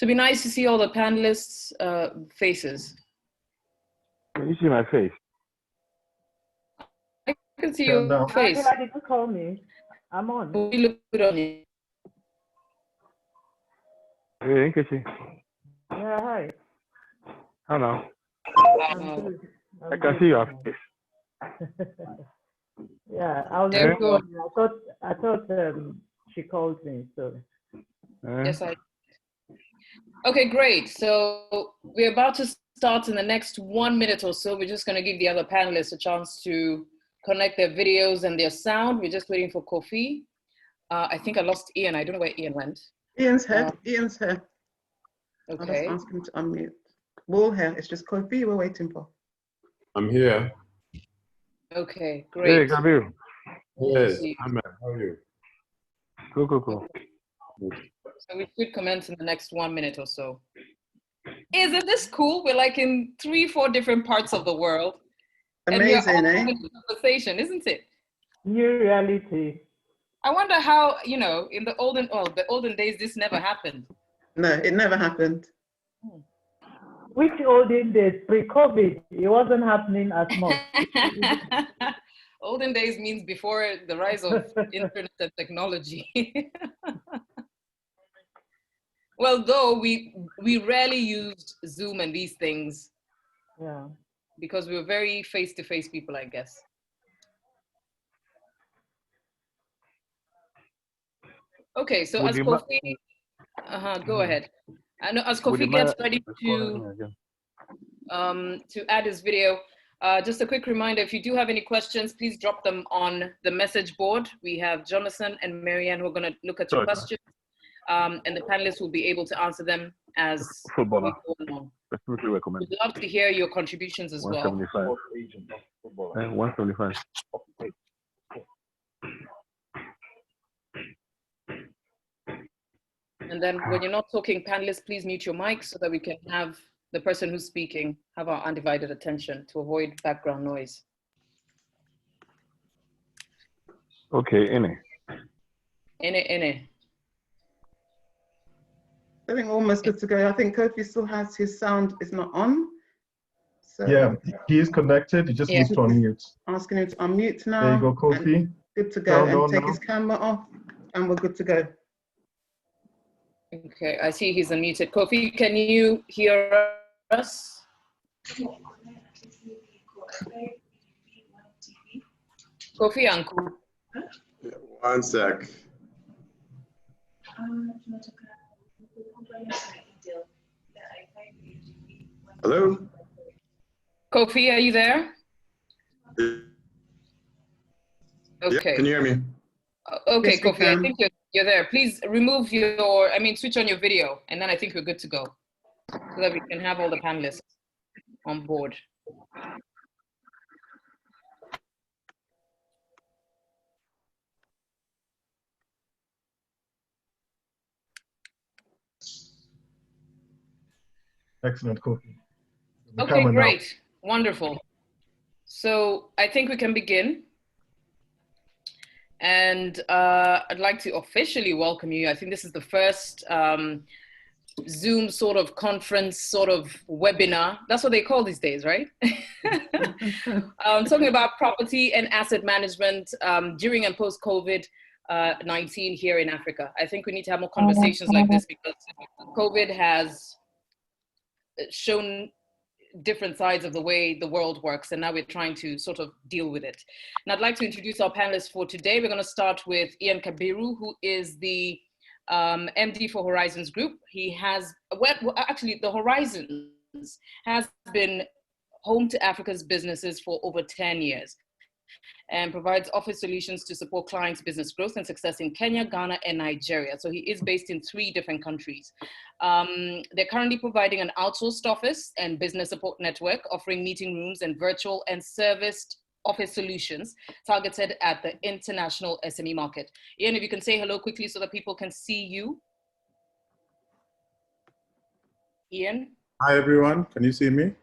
it'd be nice to see all the panelists' faces. Can you see my face? I can see your face. Angela, did you call me? I'm on. We look good on you. Hey, Nkechi. Yeah, hi. Hello. I'm good. I can see your face. Yeah, I was There just we go. wondering. I thought she called me, so. Yes, I. Okay, great. So we're about to start in the next 1 minute or so. We're just going to give the other panelists a chance to connect their videos and their sound. We're just waiting for Kofi. I think I lost Ian. I don't know where Ian went. Ian's here. Ian's here. Okay. I'll just ask him to unmute. We're all here. It's just Kofi we're waiting for. I'm here. Okay, great. Hey, Gabriel. Yes, Ahmed, how are you? Cool. So we should commence in the next 1 minute or so. Isn't this cool? We're like in 3-4 different parts of the world. Amazing, and we're all eh? having a conversation, isn't it? New reality. I wonder how, in the olden days, this never happened. No, it never happened. Which olden days, pre-COVID, it wasn't happening as much. Olden days means before the rise of internet and technology. Well, though we rarely used Zoom and these things. Yeah. Because we were very face-to-face people, I guess. Okay, so as Kofi, go ahead. I know as Kofi gets ready to add his video, just a quick reminder, if you do have any questions, please drop them on the message board. We have Jonathan and Marianne who are going to look at your questions, and the panelists will be able to answer them as we go along. We'd love to hear your contributions as well. 175. And then when you're not talking, panelists, please mute your mic so that we can have the person who's speaking have our undivided attention to avoid background noise. Okay, Ine. I think we're almost good to go. I think Kofi still has his sound is not on. So yeah, he is connected. He just needs to unmute. Asking him to unmute now. There you go, Kofi. Good to go. No, and take his camera off, and we're good to go. Okay, I see he's unmuted. Kofi, can you hear us? Kofi Uncle. Yeah, 1 sec. Hello? Kofi, are you there? Okay. Yeah, can you hear me? Okay, Yes, Kofi, I think you're there. Please remove switch on your video, and then I think we're good to go, so that we can have all the panelists on board. Excellent, Kofi. Okay, great. Wonderful. So I think we can begin. And I'd like to officially welcome you. I think this is the first Zoom sort of conference, sort of webinar. That's what they call these days, right? Talking about property and asset management during and post COVID-19 here in Africa. I think we need to have more conversations like this because COVID has shown different sides of the way the world works, and now we're trying to sort of deal with it. And I'd like to introduce our panelists for today. We're going to start with Ian Kabiru, who is the MD for Horizons Group. He has, actually the Horizons has been home to Africa's businesses for over 10 years and provides office solutions to support clients' business growth and success in Kenya, Ghana, and Nigeria. So he is based in 3 different countries. They're currently providing an outsourced office and business support network, offering meeting rooms and virtual and serviced office solutions targeted at the international SME market. Ian, if you can say hello quickly so that people can see you. Ian? Hi, everyone. Can you see me?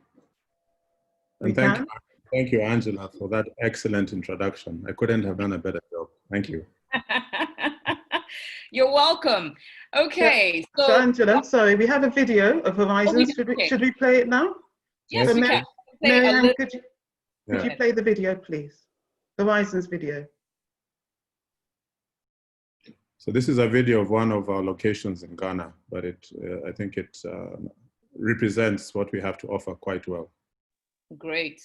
We And can. thank you, Angela, for that excellent introduction. I couldn't have done a better job. Thank you. You're welcome. Okay, So Angela, sorry, we have a video of Horizon. Okay. Should we play it now? Yes, So we can. Play a Marianne, little- could you play the video, please? Horizon's video. So this is a video of one of our locations in Ghana, but I think it represents what we have to offer quite well. Great.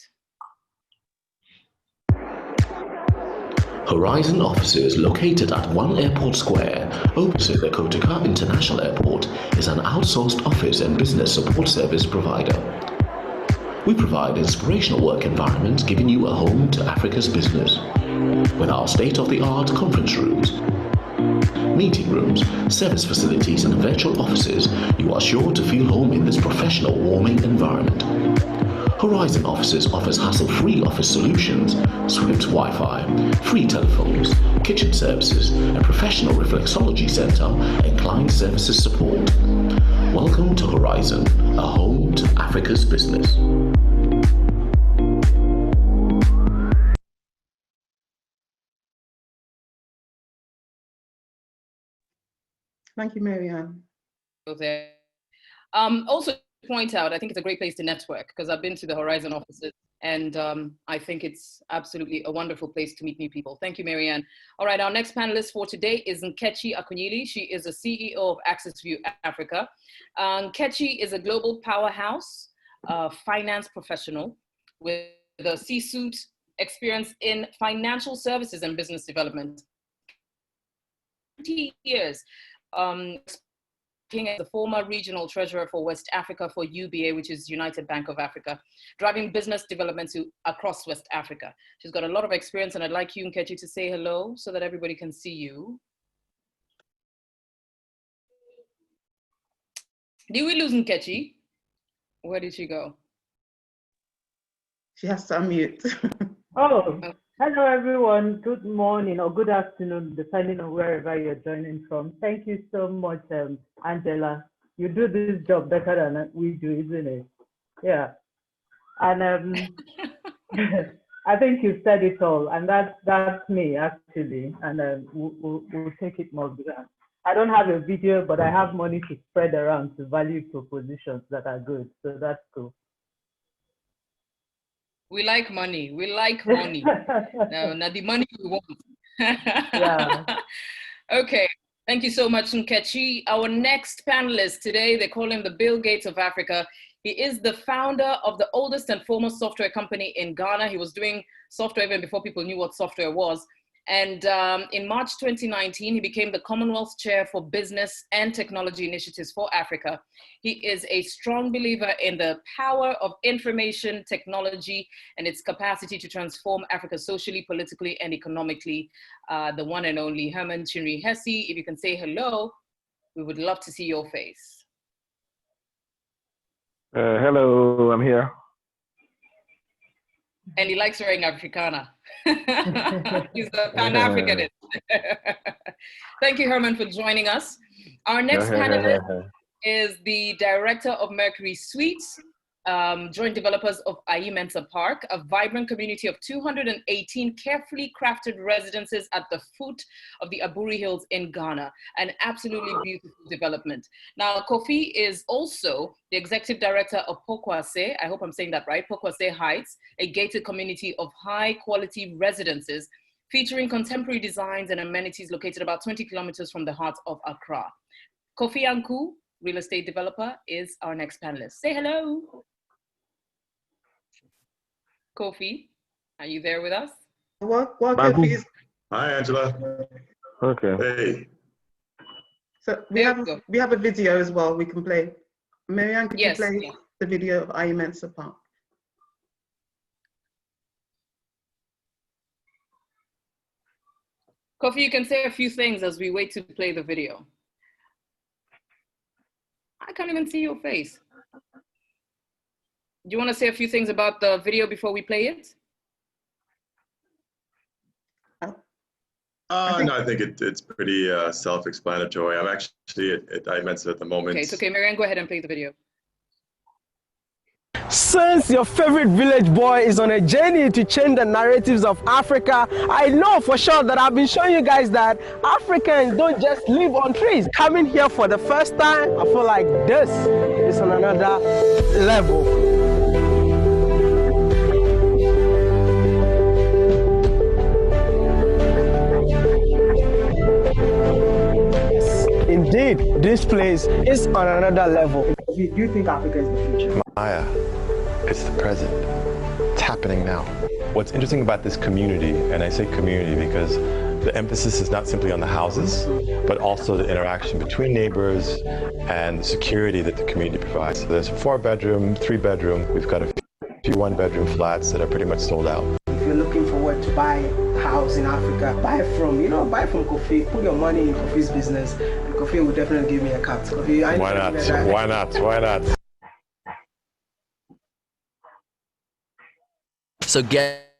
Horizon offices located at One Airport Square, opposite the Kotoka International Airport, is an outsourced office and business support service provider. We provide inspirational work environments, giving you a home to Africa's business. With our state-of-the-art conference rooms, meeting rooms, service facilities, and virtual offices, you are sure to feel home in this professional, warming environment. Horizon Offices offers hassle-free office solutions, swift Wi-Fi, free telephones, kitchen services, a professional reflexology center, and client services support. Welcome to Horizon, a home to Africa's business. Thank you, Marianne. There. Also to point out, I think it's a great place to network because I've been to the Horizon offices and I think it's absolutely a wonderful place to meet new people. Thank you, Marianne. All right, our next panelist for today is Nkechi Akunyili. She is the CEO of Access View Africa. Nkechi is a global powerhouse finance professional with a C-suite experience in financial services and business development. 20 years. As the former regional treasurer for West Africa for UBA, which is United Bank of Africa, driving business development across West Africa. She's got a lot of experience, and I'd like you, Nkechi, to say hello so that everybody can see you. Did we lose Nkechi? Where did she go? She has to unmute. Oh, hello everyone. Good morning or good afternoon, depending on wherever you're joining from. Thank you so much, Angela. You do this job better than we do, isn't it? Yeah. And I think you said it all, and that's me actually. And we'll take it more beyond. I don't have a video, but I have money to spread around to value propositions that are good. So that's cool. We like money. We like money. Now the money we want. Yeah. Okay. Thank you so much, Nkechi. Our next panelist today, they call him the Bill Gates of Africa. He is the founder of the oldest and foremost software company in Ghana. He was doing software even before people knew what software was. And in March 2019, he became the Commonwealth Chair for Business and Technology Initiatives for Africa. He is a strong believer in the power of information technology and its capacity to transform Africa socially, politically, and economically. The one and only Herman Chinri Hesse. If you can say hello, we would love to see your face. Hello, I'm here. And he likes wearing Africana. He's a Pan-Africanist. Thank you, Herman, for joining us. Our next panelist is the director of Mercury Suites, joint developers of Ayi Mensa Park, a vibrant community of 218 carefully crafted residences at the foot of the Aburi Hills in Ghana, an absolutely beautiful development. Now, Kofi is also the executive director of Pokwase, I hope I'm saying that right, Pokwase Heights, a gated community of high quality residences featuring contemporary designs and amenities located about 20 kilometers from the heart of Accra. Kofi Anku, real estate developer, is our next panelist. Say hello. Kofi, are you there with us? Kofi. Hi, Angela. Okay. Hey. So we have a video as well we can play. Marianne, could you play the video of Ayi Mensa Park? Kofi, you can say a few things as we wait to play the video. I can't even see your face. Do you want to say a few things about the video before we play it? No, I think it's pretty self-explanatory. I'm actually at Ayi Mensa at the moment. Okay, it's okay. Marianne, go ahead and play the video. Since your favorite village boy is on a journey to change the narratives of Africa, I know for sure that I've been showing you guys that Africans don't just live on trees. Coming here for the first time, I feel like this is on another level. Indeed, this place is on another level. Do you think Africa is the future? Maya, it's the present. It's happening now. What's interesting about this community, and I say community because the emphasis is not simply on the houses, but also the interaction between neighbors and the security that the community provides. So there's a 4-bedroom, 3-bedroom. We've got a few 1-bedroom flats that are pretty much sold out. If you're looking forward to buy a house in Africa, buy from Kofi, put your money in Kofi's business, and Kofi will definitely give me a cut. Kofi, why not? Why not? Why not? So get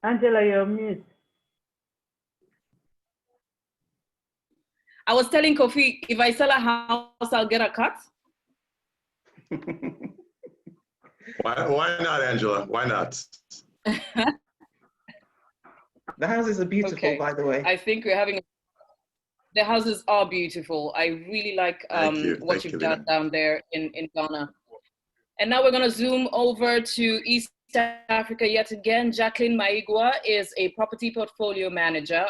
Angela, you're mute. I was telling Kofi, if I sell a house, I'll get a cut. Why not, Angela? Why not? The houses are beautiful, by the way. I think we're having. The houses are beautiful. I really like what you've done down there in Ghana. And now we're going to zoom over to East Africa yet again. Jacqueline Maigua is a property portfolio manager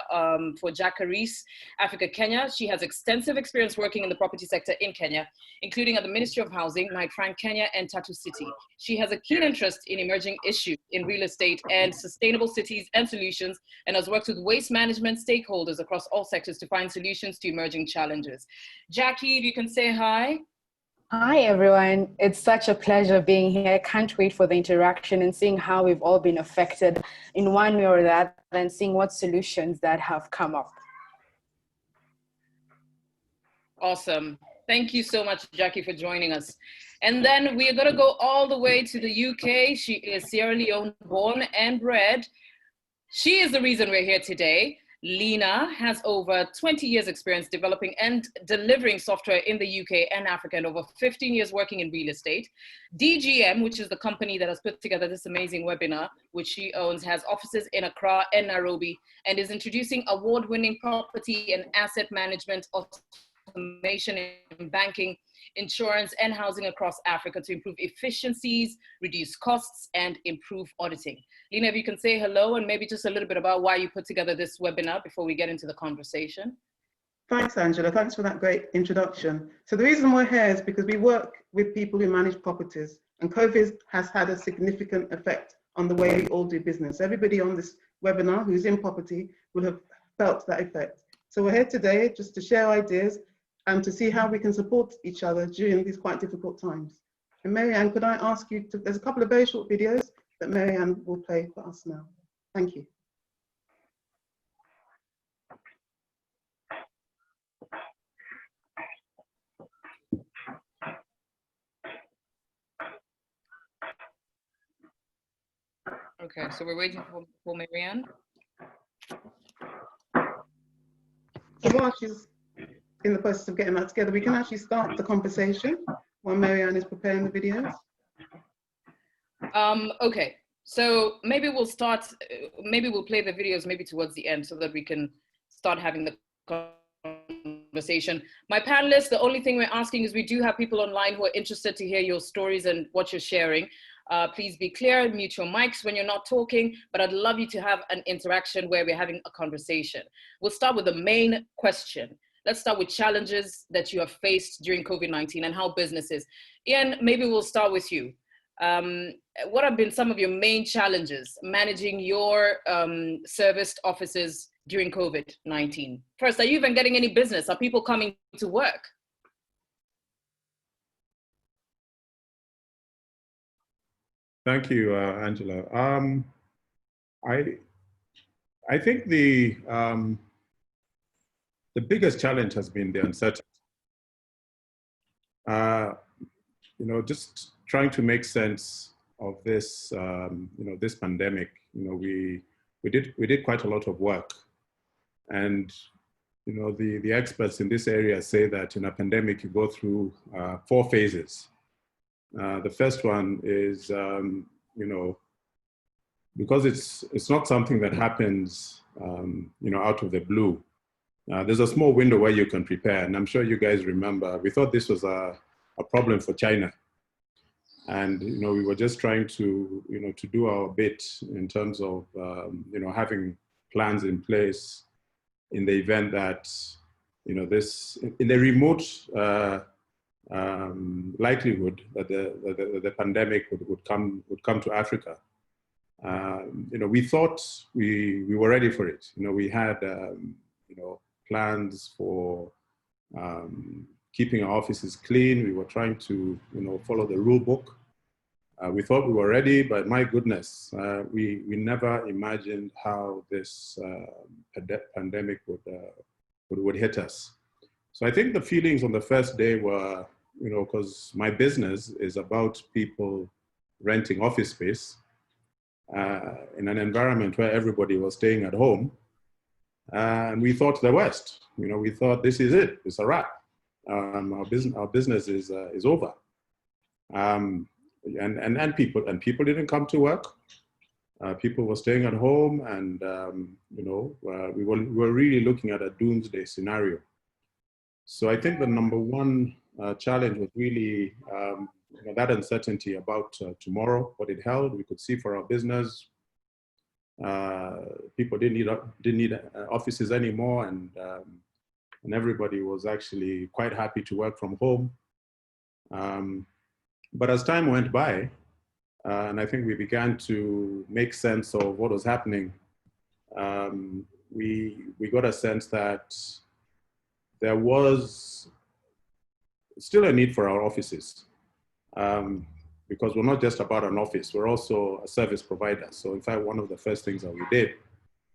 for Jackarees, Africa, Kenya. She has extensive experience working in the property sector in Kenya, including at the Ministry of Housing, Knight Frank, Kenya, and Tatu City. She has a keen interest in emerging issues in real estate and sustainable cities and solutions, and has worked with waste management stakeholders across all sectors to find solutions to emerging challenges. Jackie, if you can say hi. Hi, everyone. It's such a pleasure being here. I can't wait for the interaction and seeing how we've all been affected in one way or that, and seeing what solutions that have come up. Awesome. Thank you so much, Jackie, for joining us. And then we are going to go all the way to the UK. She is Sierra Leone born and bred. She is the reason we're here today. Lena has over 20 years experience developing and delivering software in the UK and Africa, and over 15 years working in real estate. DGM, which is the company that has put together this amazing webinar, which she owns, has offices in Accra and Nairobi, and is introducing award-winning property and asset management, automation in banking, insurance, and housing across Africa to improve efficiencies, reduce costs, and improve auditing. Lena, if you can say hello and maybe just a little bit about why you put together this webinar before we get into the conversation. Thanks, Angela. Thanks for that great introduction. So the reason we're here is because we work with people who manage properties, and COVID has had a significant effect on the way we all do business. Everybody on this webinar who's in property will have felt that effect. So we're here today just to share ideas and to see how we can support each other during these quite difficult times. And Marianne, could I ask you to, there's a couple of very short videos that Marianne will play for us now. Thank you. Okay, so we're waiting for Marianne. So while she's in the process of getting that together, we can actually start the conversation while Marianne is preparing the videos. Okay, so maybe we'll start, maybe we'll play the videos maybe towards the end so that we can start having the conversation. My panelists, the only thing we're asking is we do have people online who are interested to hear your stories and what you're sharing. Please be clear, mute your mics when you're not talking, but I'd love you to have an interaction where we're having a conversation. We'll start with the main question. Let's start with challenges that you have faced during COVID-19 and how businesses. Ian, maybe we'll start with you. What have been some of your main challenges managing your serviced offices during COVID-19? First, are you even getting any business? Are people coming to work? Thank you, Angela. I think the biggest challenge has been the uncertainty. You know, just trying to make sense of this, you know, this pandemic. You know, we did quite a lot of work And the experts in this area say that in a pandemic, you go through 4 phases. The first one is, because it's not something that happens, out of the blue. There's a small window where you can prepare, and I'm sure you guys remember, we thought this was a problem for China. And, we were just trying to, to do our bit in terms of, having plans in place in the event that, this, in the remote likelihood that the pandemic would come to Africa. We thought we were ready for it. We had, plans for keeping our offices clean. We were trying to, follow the rule book. We thought we were ready, but my goodness, we never imagined how this pandemic would hit us. So I think the feelings on the first day were, because my business is about people renting office space in an environment where everybody was staying at home. And we thought the worst. We thought this is it. It's a wrap. Our business is over. And people didn't come to work. People were staying at home, and we were really looking at a doomsday scenario. So I think the number one challenge was really that uncertainty about tomorrow, what it held. We could see for our business. People didn't need offices anymore, and everybody was actually quite happy to work from home. But as time went by, and I think we began to make sense of what was happening, we got a sense that there was still a need for our offices. Because we're not just about an office, we're also a service provider. So in fact, one of the first things that we did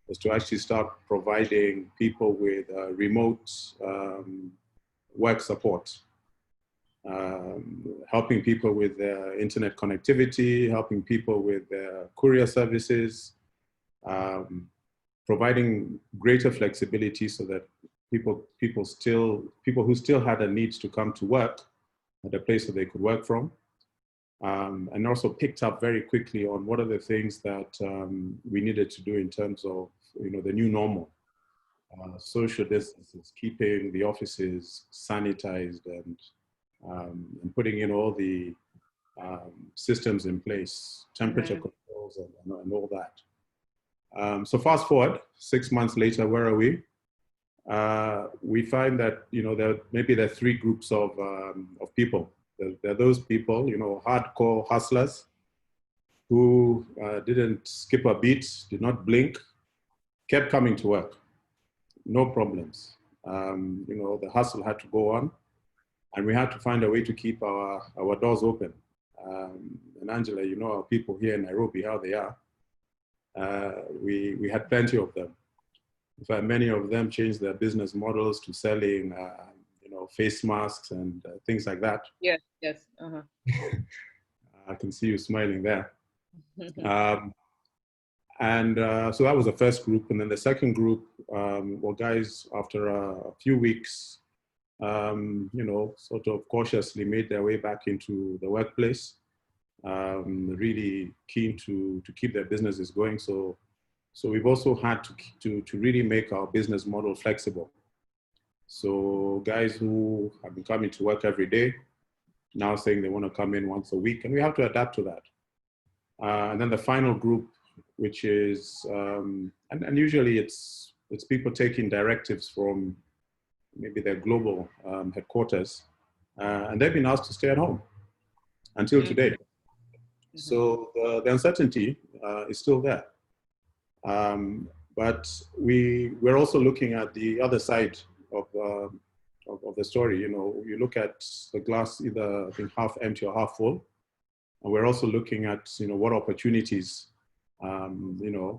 was to actually start providing people with remote work support, helping people with their internet connectivity, helping people with their courier services, providing greater flexibility so that people who still had a need to come to work at a place that they could work from. And also picked up very quickly on what are the things that we needed to do in terms of the new normal. Social distances, keeping the offices sanitized, and putting in all the systems in place, temperature controls and all that. So fast forward, 6 months later, where are we? We find that there are 3 groups of people. There are those people, hardcore hustlers who didn't skip a beat, did not blink, kept coming to work, no problems. The hustle had to go on, and we had to find a way to keep our doors open. And Angela, our people here in Nairobi, how they are. We had plenty of them. In fact, many of them changed their business models to selling face masks and things like that. Yes, yes. Uh-huh. I can see you smiling there. So that was the first group. And then the second group were guys, after a few weeks, sort of cautiously made their way back into the workplace, really keen to keep their businesses going. So we've also had to really make our business model flexible. So guys who have been coming to work every day, now saying they want to come in once a week, and we have to adapt to that. And then the final group, which is, and usually it's people taking directives from maybe their global headquarters, and they've been asked to stay at home until today. So the uncertainty is still there. But we're also looking at the other side of the story. You look at the glass either, I think, half empty or half full, and we're also looking at what opportunities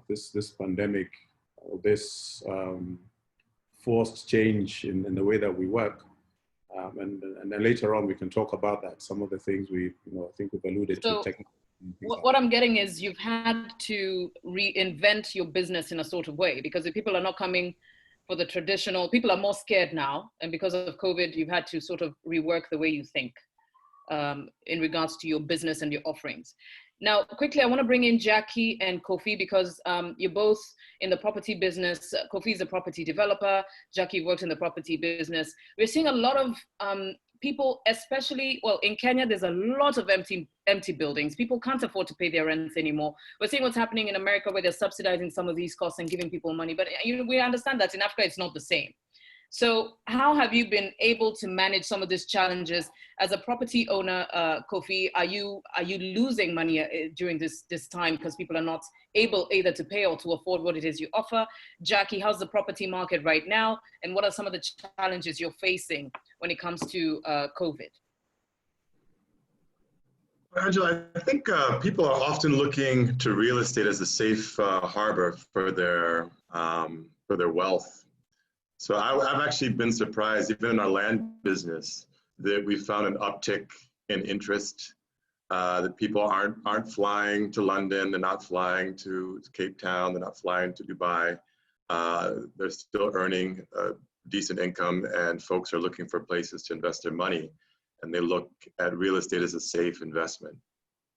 this pandemic, this forced change in the way that we work, and then later on we can talk about that. Some of the things I think we've alluded to. What I'm getting is you've had to reinvent your business in a sort of way, because if people are not coming for the traditional, people are more scared now. And because of COVID, you've had to sort of rework the way you think in regards to your business and your offerings. Now, quickly, I want to bring in Jackie and Kofi because you're both in the property business. Kofi is a property developer. Jackie works in the property business. We're seeing a lot of people, especially, well, in Kenya, there's a lot of empty buildings. People can't afford to pay their rents anymore. We're seeing what's happening in America where they're subsidizing some of these costs and giving people money. But we understand that in Africa, it's not the same. So how have you been able to manage some of these challenges as a property owner, Kofi? Are you losing money during this time because people are not able either to pay or to afford what it is you offer? Jackie, how's the property market right now? And what are some of the challenges you're facing when it comes to COVID? Angela, I think people are often looking to real estate as a safe harbor for their wealth. So I've actually been surprised, even in our land business, that we found an uptick in interest, that people aren't flying to London, they're not flying to Cape Town, they're not flying to Dubai. They're still earning a decent income, and folks are looking for places to invest their money, and they look at real estate as a safe investment.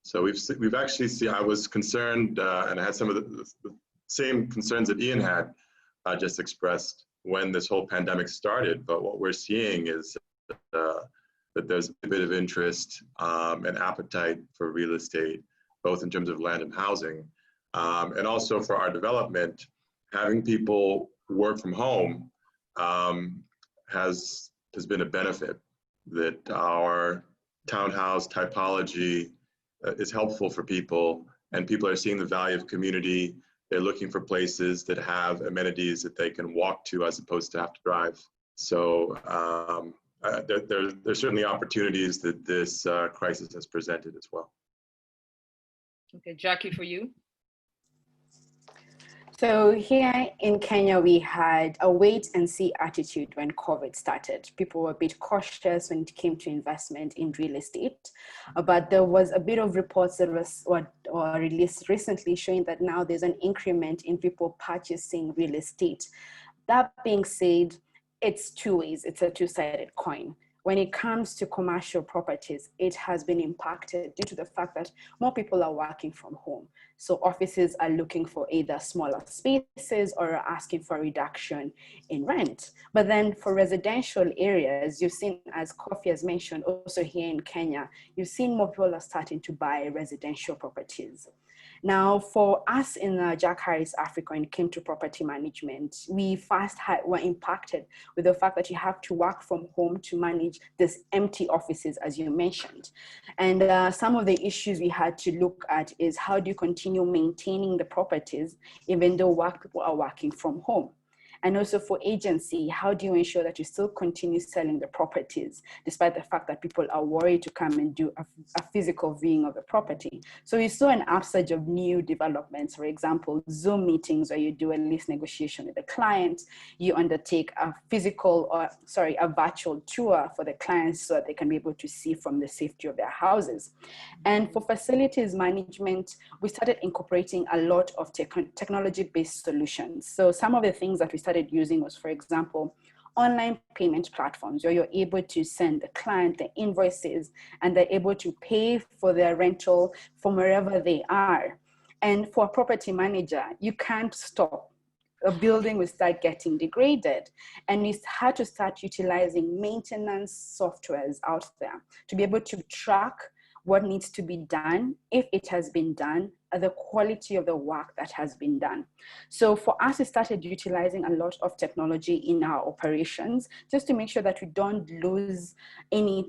So we've actually seen, I was concerned, and I had some of the same concerns that Ian had just expressed when this whole pandemic started, but what we're seeing is that there's a bit of interest and appetite for real estate, both in terms of land and housing, and also for our development. Having people work from home has been a benefit, that our townhouse typology is helpful for people, and people are seeing the value of community. They're looking for places that have amenities that they can walk to as opposed to have to drive. So there's certainly opportunities that this crisis has presented as well. Okay, Jackie, for you. So here in Kenya, we had a wait and see attitude when COVID started. People were a bit cautious when it came to investment in real estate, but there was a bit of reports that was released recently showing that now there's an increment in people purchasing real estate. That being said, it's two ways. It's a two-sided coin. When it comes to commercial properties, it has been impacted due to the fact that more people are working from home. So offices are looking for either smaller spaces or are asking for a reduction in rent. But then for residential areas, you've seen, as Kofi has mentioned, also here in Kenya, you've seen more people are starting to buy residential properties. Now, for us in Jack Harris Africa, when it came to property management, we first were impacted with the fact that you have to work from home to manage these empty offices, as you mentioned. And some of the issues we had to look at is how do you continue maintaining the properties even though people are working from home? And also for agency, how do you ensure that you still continue selling the properties, despite the fact that people are worried to come and do a physical viewing of the property? So we saw an upsurge of new developments. For example, Zoom meetings where you do a lease negotiation with the client, you undertake a virtual tour for the clients so that they can be able to see from the safety of their houses. And for facilities management, we started incorporating a lot of technology-based solutions. So some of the things that we started using was, for example, online payment platforms where you're able to send the client the invoices and they're able to pay for their rental from wherever they are. And for a property manager, you can't stop. A building will start getting degraded, and we had to start utilizing maintenance softwares out there to be able to track what needs to be done, if it has been done, the quality of the work that has been done. So for us, we started utilizing a lot of technology in our operations just to make sure that we don't lose we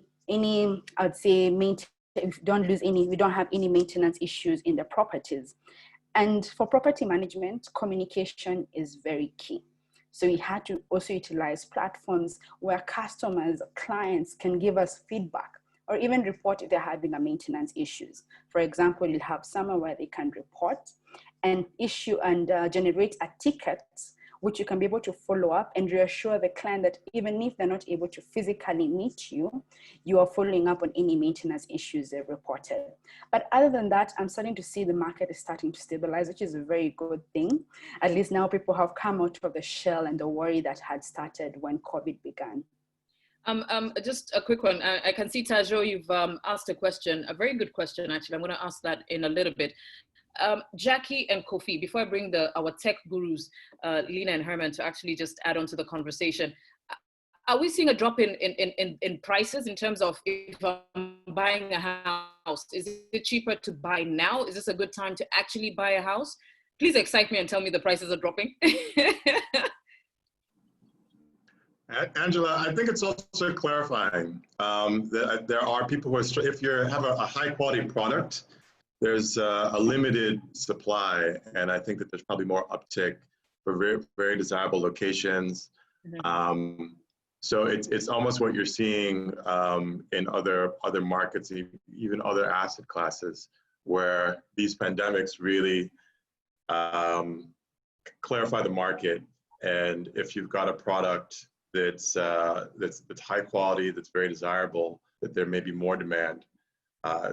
don't have any maintenance issues in the properties. And for property management, communication is very key. So we had to also utilize platforms where customers, clients can give us feedback or even report if they're having a maintenance issues. For example, you'll have somewhere where they can report and issue and generate a ticket which you can be able to follow up and reassure the client that even if they're not able to physically meet you, you are following up on any maintenance issues they've reported. But other than that, I'm starting to see the market is starting to stabilize, which is a very good thing. At least now people have come out of the shell and the worry that had started when COVID began. Just a quick one. I can see, Tajo, you've asked a question, a very good question, actually. I'm going to ask that in a little bit. Jackie and Kofi, before I bring our tech gurus, Lena and Herman, to actually just add on to the conversation, are we seeing a drop in prices in terms of if I'm buying a house? Is it cheaper to buy now? Is this a good time to actually buy a house? Please excite me and tell me the prices are dropping. Angela, I think it's also clarifying that there are people who are, if you have a high quality product, there's a limited supply. And I think that there's probably more uptick for very, very desirable locations. Mm-hmm. So it's almost what you're seeing in other markets, even other asset classes, where these pandemics really clarify the market. And if you've got a product that's high quality, that's very desirable, that there may be more demand.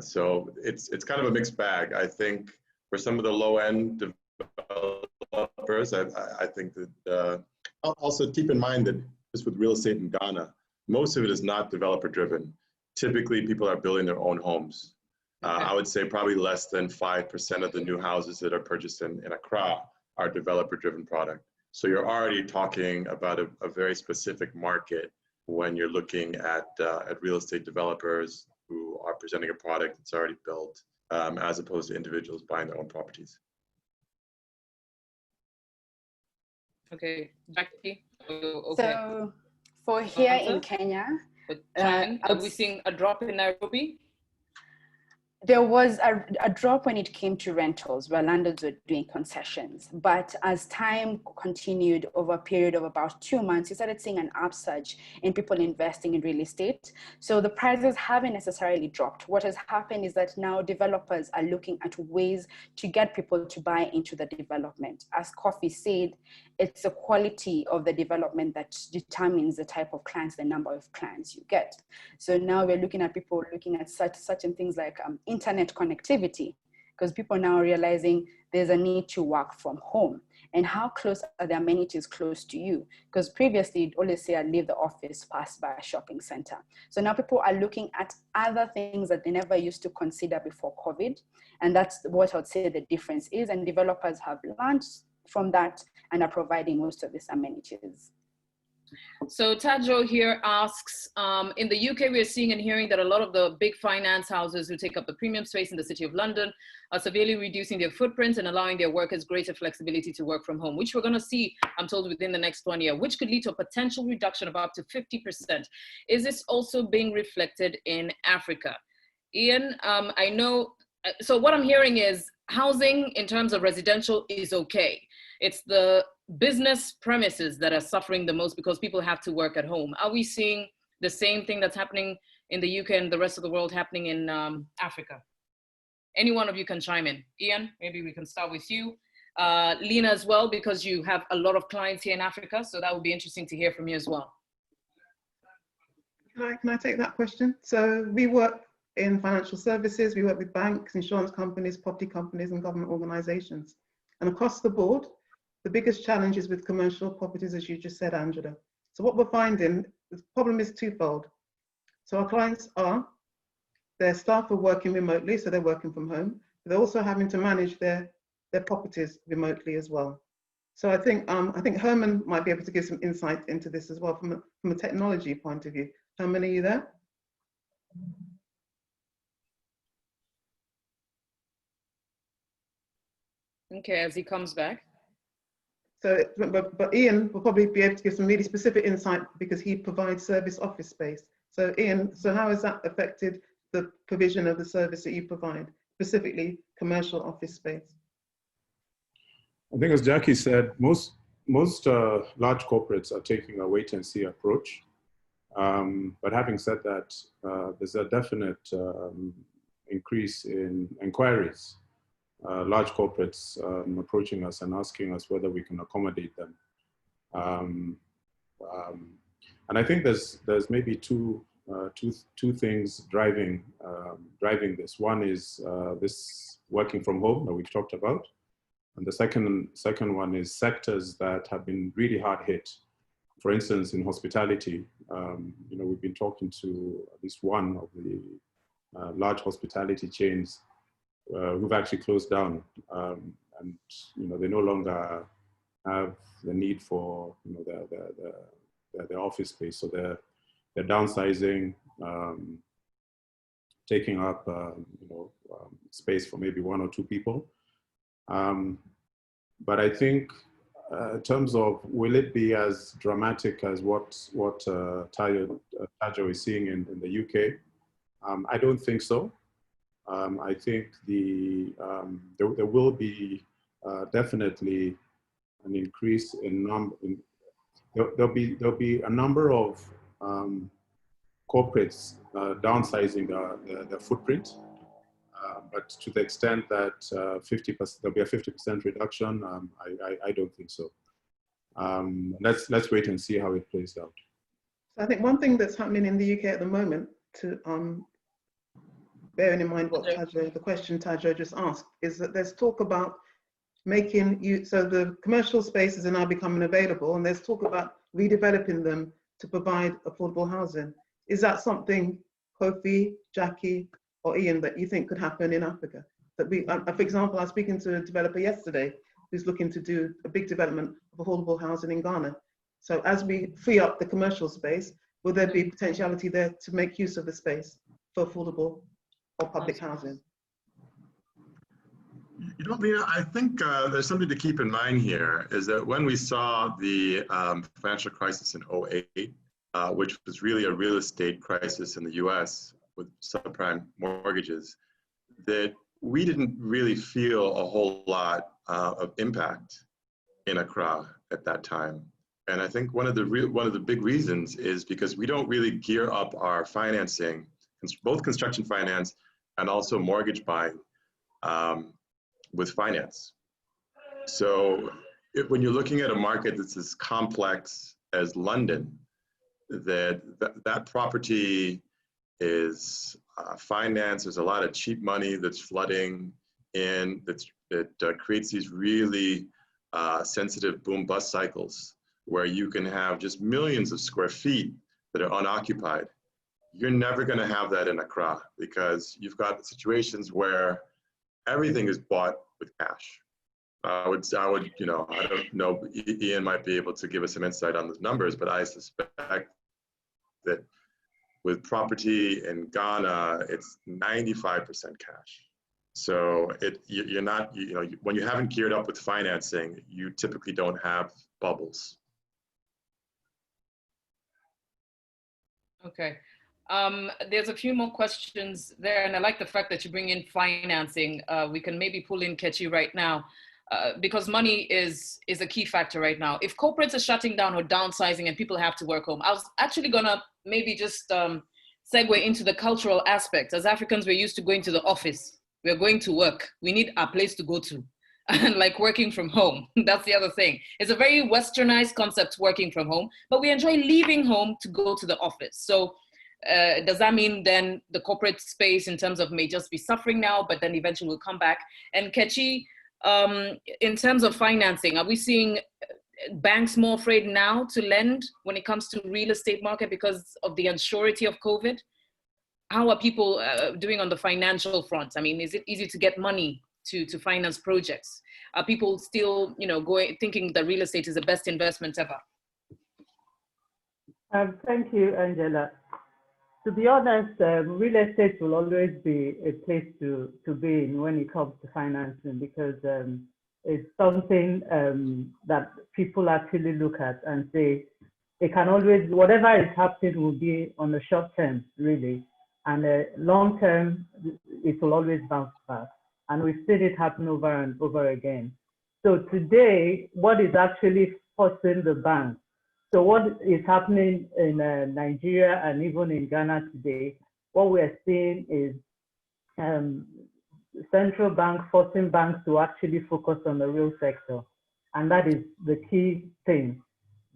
So it's kind of a mixed bag. I think for some of the low end developers, I think that also keep in mind that just with real estate in Ghana, most of it is not developer driven. Typically, people are building their own homes. I would say probably less than 5% of the new houses that are purchased in Accra are developer driven product. So you're already talking about a very specific market when you're looking at real estate developers who are presenting a product that's already built, as opposed to individuals buying their own properties. Okay, Jackie. Okay. So for here in Kenya, are we seeing a drop in Nairobi? There was a drop when it came to rentals, where landlords were doing concessions. But as time continued over a period of about 2 months, you started seeing an upsurge in people investing in real estate. So the prices haven't necessarily dropped. What has happened is that now developers are looking at ways to get people to buy into the development. As Kofi said, it's the quality of the development that determines the type of clients, the number of clients you get. So now we're looking at people looking at certain things like internet connectivity, because people are now realizing there's a need to work from home. And how close are the amenities close to you? Because previously, you'd always say, I leave the office, pass by a shopping center. So now people are looking at other things that they never used to consider before COVID. And that's what I would say the difference is. And developers have learned from that and are providing most of these amenities. So Tajo here asks, in the UK, we're seeing and hearing that a lot of the big finance houses who take up the premium space in the City of London are severely reducing their footprints and allowing their workers greater flexibility to work from home, which we're going to see, I'm told, within the next 1 year, which could lead to a potential reduction of up to 50%. Is this also being reflected in Africa? Ian, I know, so what I'm hearing is housing in terms of residential is okay. It's the business premises that are suffering the most because people have to work at home. Are we seeing the same thing that's happening in the UK and the rest of the world happening in Africa? Any one of you can chime in. Ian, maybe we can start with you. Lena as well, because you have a lot of clients here in Africa, so that would be interesting to hear from you as well. Can I take that question? So we work in financial services, we work with banks, insurance companies, property companies, and government organizations. And across the board, the biggest challenge is with commercial properties, as you just said, Angela. So what we're finding, the problem is twofold. So our clients their staff are working remotely, so they're working from home. They're also having to manage their properties remotely as well. So I think Herman might be able to give some insight into this as well from a technology point of view. Herman, are you there? Okay, as he comes back. So, but Ian will probably be able to give some really specific insight because he provides service office space. So Ian, so how has that affected the provision of the service that you provide, specifically commercial office space? I think as Jackie said, most large corporates are taking a wait and see approach. But having said that, there's a definite increase in inquiries. Large corporates approaching us and asking us whether we can accommodate them And I think there's maybe two things driving this. One is this working from home that we've talked about, and the second one is sectors that have been really hard hit. For instance, in hospitality, we've been talking to at least one of the large hospitality chains who've actually closed down, and they no longer have the need for their office space, so they're downsizing, taking up space for maybe 1 or 2 people. But I think in terms of, will it be as dramatic as what Tajo is seeing in the UK? I don't think so. I think there will be definitely an increase in number. There'll be a number of corporates downsizing their footprint, but to the extent that 50%, there'll be a 50% reduction, I don't think so. Let's wait and see how it plays out. So I think one thing that's happening in the UK at the moment, to bearing in mind what the question Tajo just asked, is that there's talk about so the commercial spaces are now becoming available, and there's talk about redeveloping them to provide affordable housing. Is that something, Kofi, Jackie, or Ian, that you think could happen in Africa? That for example, I was speaking to a developer yesterday who's looking to do a big development of affordable housing in Ghana. So as we free up the commercial space, will there be potentiality there to make use of the space for affordable or public housing? Lena, I think there's something to keep in mind here, is that when we saw the financial crisis in 2008, which was really a real estate crisis in the US with subprime mortgages, that we didn't really feel a whole lot of impact in Accra at that time. And I think one of the big reasons is because we don't really gear up our financing, both construction finance and also mortgage buying, with finance. So when you're looking at a market that's as complex as London, that property is financed. There's a lot of cheap money that's flooding in, that creates these really sensitive boom bust cycles where you can have just millions of square feet that are unoccupied. You're never going to have that in Accra, because you've got situations where everything is bought with cash. I would, I don't know, Ian might be able to give us some insight on those numbers, but I suspect that with property in Ghana, it's 95% cash. So you're not, when you haven't geared up with financing, you typically don't have bubbles. Okay. There's a few more questions there, and I like the fact that you bring in financing. We can maybe pull in Kechi right now, because money is a key factor right now. If corporates are shutting down or downsizing and people have to work home, I was actually gonna maybe just segue into the cultural aspect. As Africans, we're used to going to the office. We're going to work. We need a place to go to. And like working from home, that's the other thing. It's a very westernized concept, working from home, but we enjoy leaving home to go to the office. So does that mean then the corporate space in terms of may just be suffering now, but then eventually will come back? And Kechi, in terms of financing, are we seeing banks more afraid now to lend when it comes to real estate market because of the unsurety of COVID? How are people doing on the financial front? I mean, is it easy to get money to finance projects? Are people still, thinking that real estate is the best investment ever? Thank you, Angela. To be honest, real estate will always be a place to be in when it comes to financing, because it's something that people actually look at and say, it can always, whatever is happening will be on the short term, really. And long term, it will always bounce back. And we've seen it happen over and over again. So today, what is actually forcing the banks? So what is happening in Nigeria and even in Ghana today, what we're seeing is central bank forcing banks to actually focus on the real sector. And that is the key thing.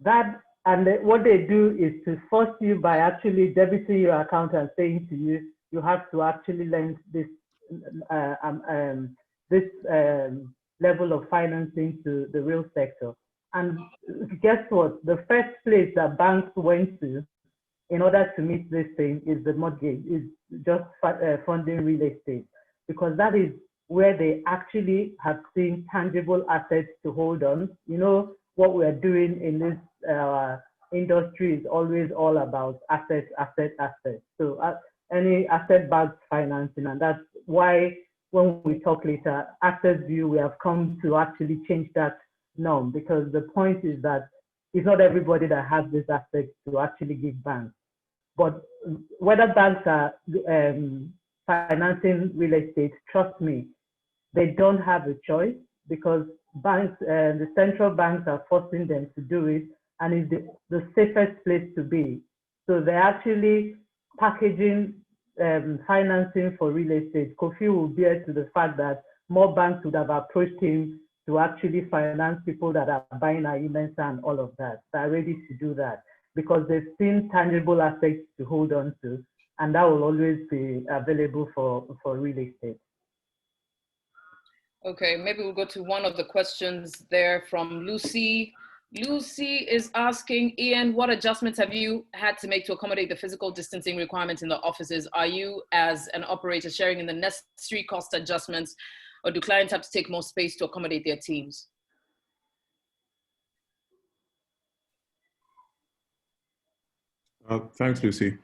what they do is to force you by actually debiting your account and saying to you, you have to actually lend this level of financing to the real sector. And guess what? The first place that banks went to in order to meet this thing is the mortgage, is just funding real estate, because that is where they actually have seen tangible assets to hold on. You know, what we're doing in this industry is always all about assets. So any asset-backed financing, and that's why when we talk later, Access View, we have come to actually change that norm, because the point is that it's not everybody that has this assets to actually give banks. But whether banks are financing real estate, trust me, they don't have a choice, because banks, the central banks are forcing them to do it, and it's the safest place to be. So they're actually packaging financing for real estate. Kofi will bear to the fact that more banks would have approached him to actually finance people that are buying arguments and all of that. They're ready to do that because they've seen tangible assets to hold on to, and that will always be available for real estate. Okay, maybe we'll go to one of the questions there from Lucy. Lucy is asking, Ian, what adjustments have you had to make to accommodate the physical distancing requirements in the offices? Are you, as an operator, sharing in the necessary cost adjustments, or do clients have to take more space to accommodate their teams? Thanks, Lucy.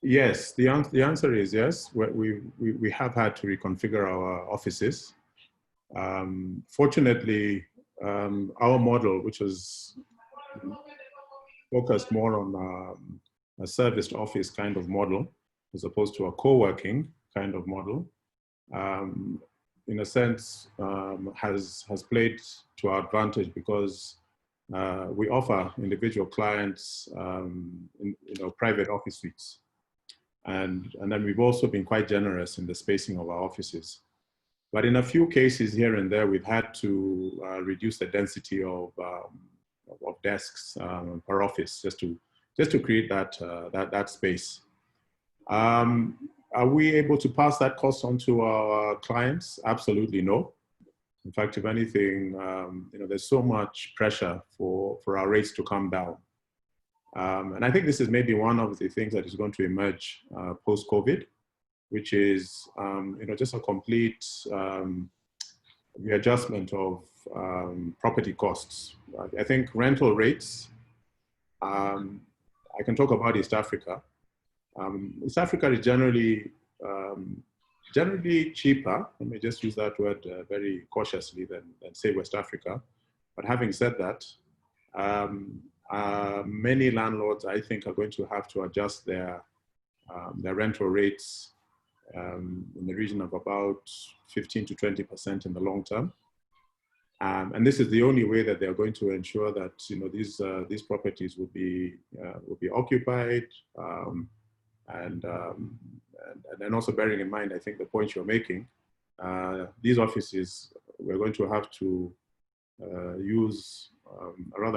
Yes, the answer is yes. We have had to reconfigure our offices. Fortunately, our model, which was focused more on a serviced office kind of model, as opposed to a co-working kind of model, in a sense, has played to our advantage, because we offer individual clients, private office suites. And then we've also been quite generous in the spacing of our offices. But in a few cases here and there, we've had to reduce the density of desks per office just to create that space. Are we able to pass that cost on to our clients? Absolutely no. In fact, if anything, there's so much pressure for our rates to come down. And I think this is maybe one of the things that is going to emerge post-COVID, which is just a complete readjustment of property costs. I think rental rates, I can talk about East Africa. East Africa is generally cheaper, let me just use that word very cautiously, than say West Africa. But having said that, many landlords, I think, are going to have to adjust their rental rates in the region of about 15 to 20% in the long term. And this is the only way that they're going to ensure that these properties will be occupied, and also bearing in mind, I think, the point you're making, these offices, we're going to have to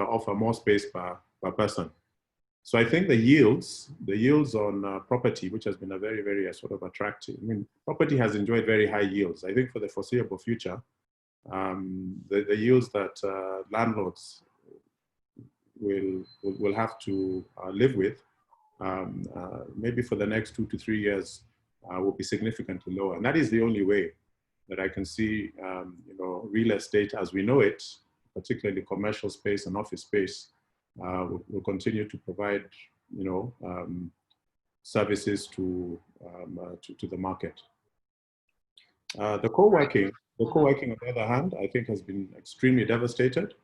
offer more space per person. So I think the yields on property, which has been a very, very sort of attractive, property has enjoyed very high yields. I think for the foreseeable future, the yields that landlords will have to live with, maybe for the next 2 to 3 years, will be significantly lower. And that is the only way that I can see, real estate as we know it, particularly commercial space and office space, will continue to provide, services to the market. The co-working, on the other hand, I think has been extremely devastated.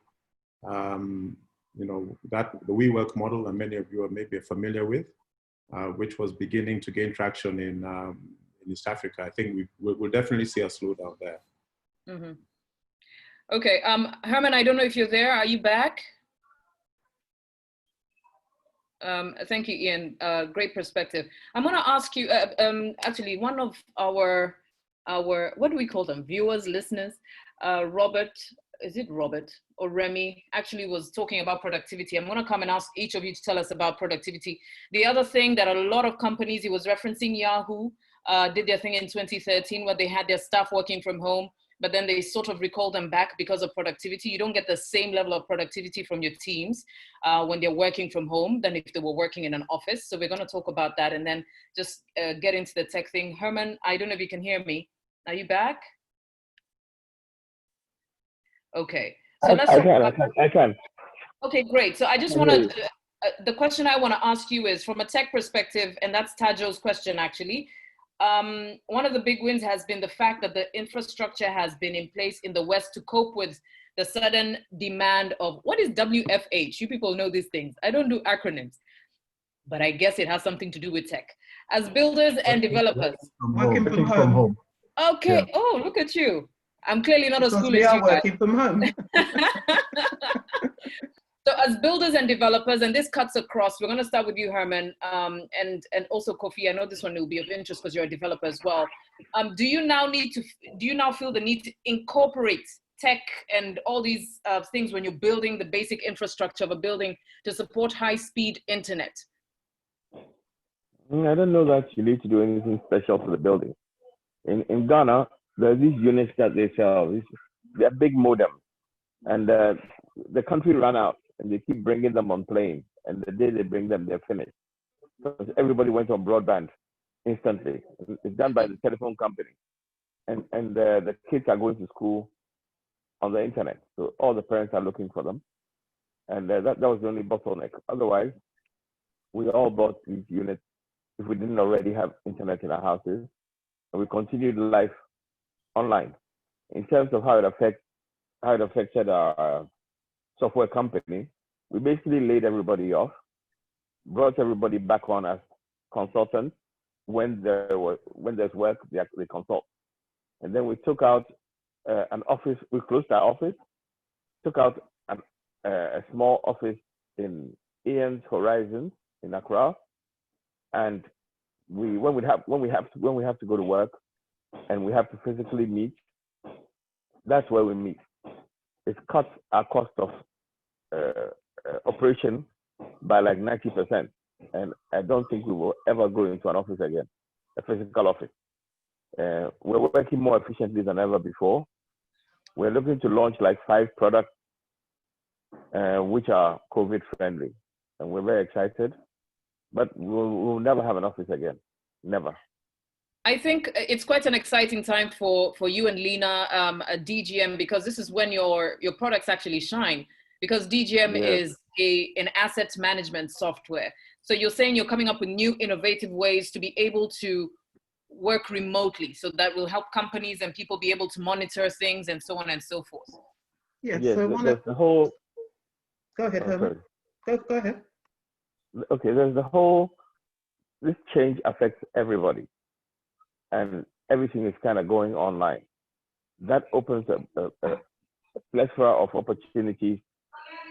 That the WeWork model, and many of you are maybe familiar with, which was beginning to gain traction in East Africa. I think we'll definitely see a slowdown there. Mm-hmm. Okay, Herman, I don't know if you're there. Are you back? Thank you, Ian. Great perspective. I'm going to ask you, actually, one of our what do we call them? Viewers, listeners. Robert is it Robert or Remy, actually was talking about productivity. I'm going to come and ask each of you to tell us about productivity. The other thing that a lot of companies, he was referencing Yahoo, did their thing in 2013 where they had their staff working from home, but then they sort of recalled them back because of productivity. You don't get the same level of productivity from your teams when they're working from home than if they were working in an office. So we're going to talk about that and then just get into the tech thing. Herman, I don't know if you can hear me. Are you back? Okay. So let's I can. Okay, great. So I just want to, the question I want to ask you is from a tech perspective, and that's Tajo's question actually. One of the big wins has been the fact that the infrastructure has been in place in the West to cope with the sudden demand of, what is WFH? You people know these things. I don't do acronyms, but I guess it has something to do with tech. As builders and developers. Working from home. Okay, Yeah. oh, look at you. I'm clearly not as Because cool we as are you guys. working from home. So as builders and developers, and this cuts across, we're going to start with you, Herman, and also Kofi. I know this one will be of interest because you're a developer as well. Do you now feel the need to incorporate tech and all these things when you're building the basic infrastructure of a building to support high-speed internet? I don't know that you need to do anything special for the building. In Ghana, there are these units that they sell. They're big modems, and the country ran out, and they keep bringing them on planes. And the day they bring them, they're finished. Because everybody went on broadband instantly. It's done by the telephone company, and the kids are going to school on the internet. So all the parents are looking for them, and that was the only bottleneck. Otherwise, we all bought these units if we didn't already have internet in our houses, and we continued life online. In terms of how it affected our software company, we basically laid everybody off, brought everybody back on as consultants. When there's work, they consult. And then we took out an office. We closed our office, took out a small office in Ian's Horizon in Accra, and when we have to go to work and we have to physically meet, that's where we meet. It cuts our cost of operation by like 90%. And I don't think we will ever go into an office again, a physical office. We're working more efficiently than ever before. We're looking to launch like 5 products which are COVID friendly. And we're very excited, but we'll never have an office again, never. I think it's quite an exciting time for you and Lena at DGM, because this is when your products actually shine, because DGM is an asset management software. So you're saying you're coming up with new innovative ways to be able to work remotely, so that will help companies and people be able to monitor things and so on and so forth. Yes, so the whole... Go ahead, Herman. Go ahead. Okay, this change affects everybody, and everything is kind of going online. That opens a plethora of opportunities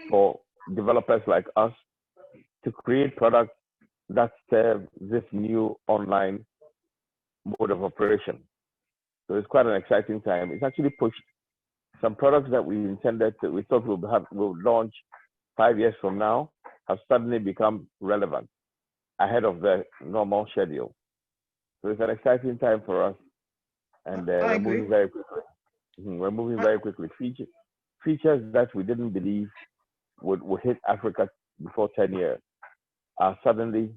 for developers like us to create products that serve this new online mode of operation. So it's quite an exciting time. It's actually pushed some products that we thought we'll launch 5 years from now, have suddenly become relevant ahead of the normal schedule. So it's an exciting time for us, and we're moving very quickly. We're moving very quickly. Features that we didn't believe would hit Africa before 10 years are suddenly,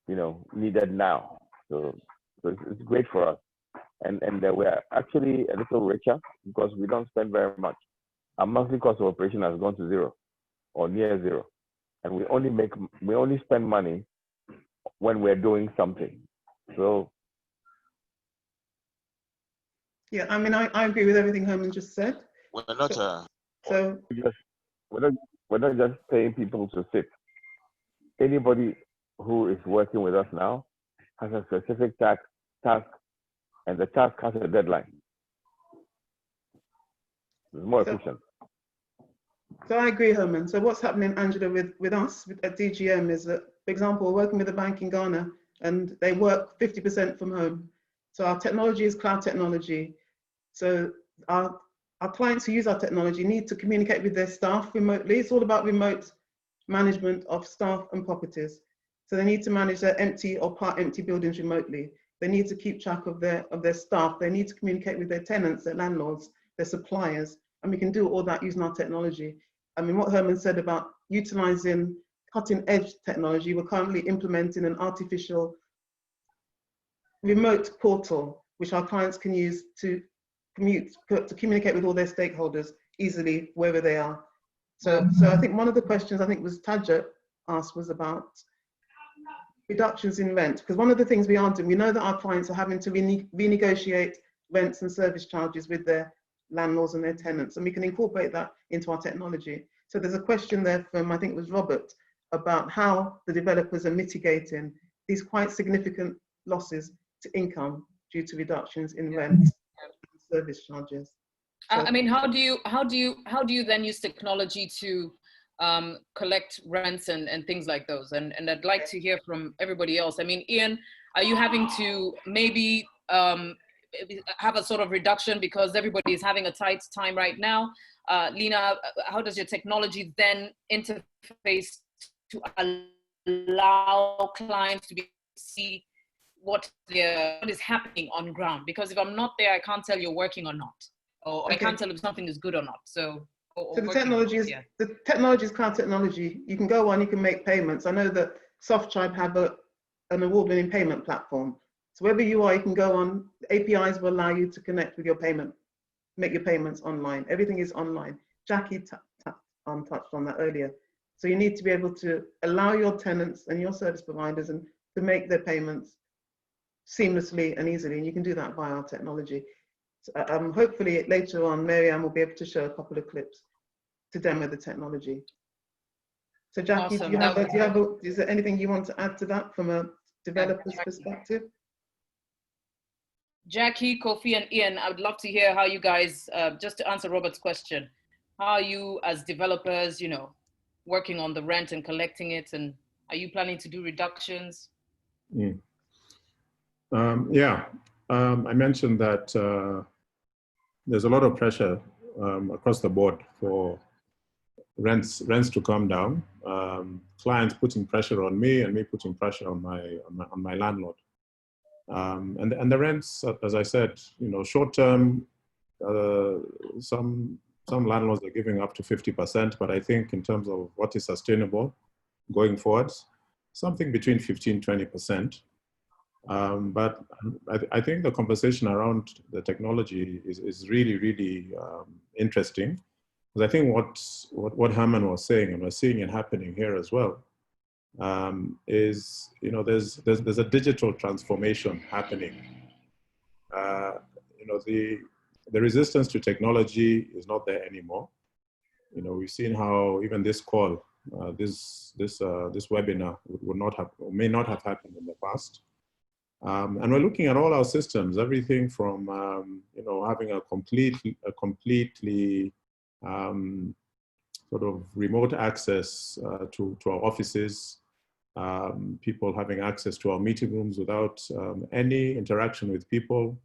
needed now. So it's great for us, and we're actually a little richer because we don't spend very much. Our monthly cost of operation has gone to 0 or near 0, and we only spend money when we're doing something. So yeah, I mean, I agree with everything Herman just said. We're not we're not just paying people to sit. Anybody who is working with us now has a specific task, and the task has a deadline. It's more efficient. So I agree, Herman. So what's happening, Angela, with us at DGM is that, for example, we're working with a bank in Ghana, and they work 50% from home. So our technology is cloud technology. So our our clients who use our technology need to communicate with their staff remotely. It's all about remote management of staff and properties. So they need to manage their empty or part empty buildings remotely. They need to keep track of their staff. They need to communicate with their tenants, their landlords, their suppliers, and we can do all that using our technology. I mean, what Herman said about utilizing cutting edge technology, we're currently implementing an artificial remote portal, which our clients can use to communicate with all their stakeholders easily, wherever they are. So I think one of the questions I think was Tadja asked was about reductions in rent, because one of the things we are doing, we know that our clients are having to renegotiate rents and service charges with their landlords and their tenants, and we can incorporate that into our technology. So there's a question there from, I think it was Robert, about how the developers are mitigating these quite significant losses to income due to reductions in rent and service charges. So, I mean, how do you then use technology to collect rents and things like those? And I'd like to hear from everybody else. I mean, Ian, are you having to maybe have a sort of reduction because everybody is having a tight time right now? Lena, how does your technology then interface to allow clients to see what is happening on ground? Because if I'm not there, I can't tell you're working or not, or okay. I can't tell if something is good or not. So the technology is cloud technology. You can go on, you can make payments. I know that SoftTribe have an award-winning payment platform. So wherever you are, you can go on. APIs will allow you to connect with your payment, make your payments online. Everything is online. Jackie touched on that earlier. So you need to be able to allow your tenants and your service providers and to make their payments seamlessly and easily, and you can do that via our technology. So, hopefully later on, Mary-Ann will be able to show a couple of clips to demo the technology. So Jackie, awesome. Is there anything you want to add to that from a developer's perspective? Jackie, Kofi, and Ian, I would love to hear how you guys, just to answer Robert's question, how are you as developers, you know, working on the rent and collecting it, and are you planning to do reductions? I mentioned that there's a lot of pressure across the board for rents to come down. Clients putting pressure on me, and me putting pressure on my landlord. And the rents, as I said, you know, short term, some landlords are giving up to 50%, but I think in terms of what is sustainable going forward, something between 15-20%. But I think the conversation around the technology is really interesting, because I think what Herman was saying, and we're seeing it happening here as well, is, you know, there's a digital transformation happening. You know, the resistance to technology is not there anymore. You know, we've seen how even this call, this webinar would not have, or may not have happened in the past. And we're looking at all our systems, everything from you know, having a completely sort of remote access to our offices, people having access to our meeting rooms without any interaction with people,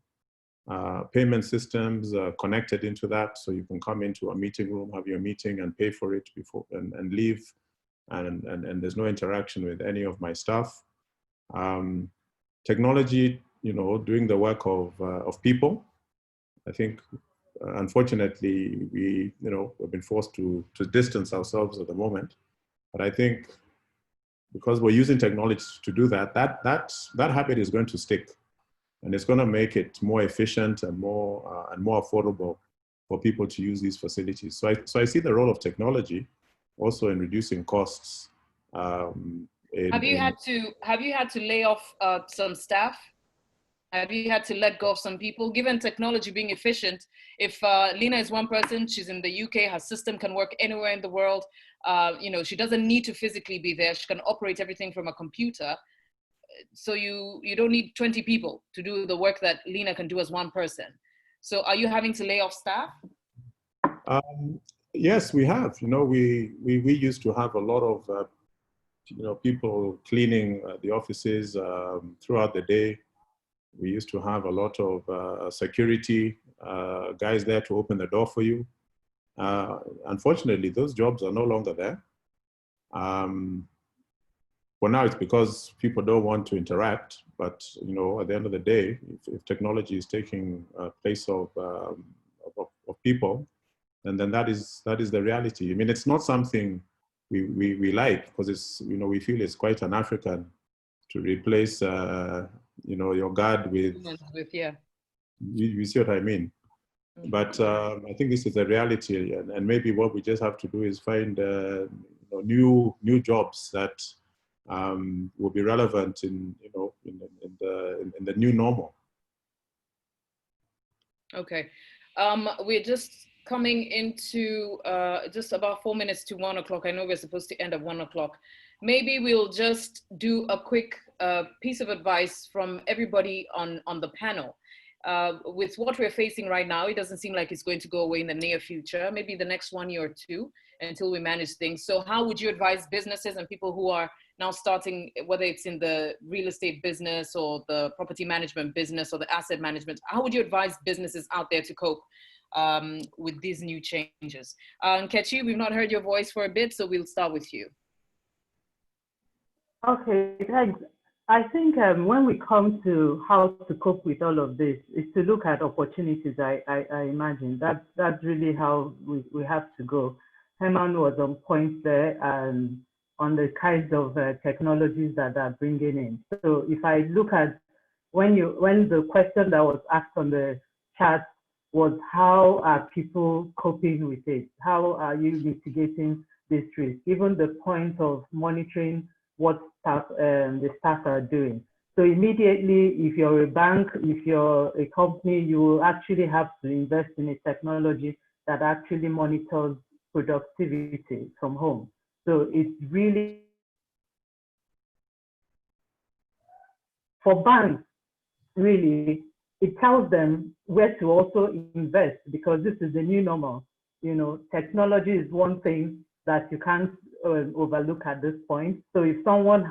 payment systems connected into that, so you can come into a meeting room, have your meeting and pay for it before and leave, and there's no interaction with any of my staff. Technology, you know, doing the work of people. I think, unfortunately, we've been forced to distance ourselves at the moment. But I think because we're using technology to do that, that habit is going to stick, and it's going to make it more efficient and more affordable for people to use these facilities. So I see the role of technology also in reducing costs. Have you had to lay off some staff? Have you had to let go of some people? Given technology being efficient, if Lena is one person, she's in the UK, her system can work anywhere in the world. You know, she doesn't need to physically be there. She can operate everything from a computer. So you don't need 20 people to do the work that Lena can do as one person. So are you having to lay off staff? Yes, we have. You know, we used to have a lot of people cleaning the offices throughout the day. We used to have a lot of security guys there to open the door for you. Unfortunately, those jobs are no longer there. For now, it's because people don't want to interact. But you know, at the end of the day, if technology is taking place of people, and then that is the reality. I mean, it's not something we like, because it's, you know, we feel it's quite un-African to replace you know, your guard with yeah. You see what I mean? But I think this is a reality, and maybe what we just have to do is find you know, new jobs that will be relevant in, you know, in the new normal. Okay, we're just coming into just about 4 minutes to 1 o'clock. I know we're supposed to end at 1 o'clock. Maybe we'll just do a quick piece of advice from everybody on the panel. With what we're facing right now, it doesn't seem like it's going to go away in the near future, maybe the next 1 year or two, until we manage things. So how would you advise businesses and people who are now starting, whether it's in the real estate business or the property management business or the asset management, how would you advise businesses out there to cope with these new changes? Nkechi, we've not heard your voice for a bit, so we'll start with you. Okay, thanks. I think when we come to how to cope with all of this, is to look at opportunities. I imagine that's really how we have to go. Herman was on point there, and on the kinds of technologies that are bringing in. So if I look at when the question that was asked on the chat was, how are people coping with it? How are you mitigating this risk? Even the point of monitoring what the staff are doing. So immediately, if you're a bank, if you're a company, you will actually have to invest in a technology that actually monitors productivity from home. So it's really, for banks, really, it tells them where to also invest, because this is the new normal. You know, technology is one thing that you can't overlook at this point. So if someone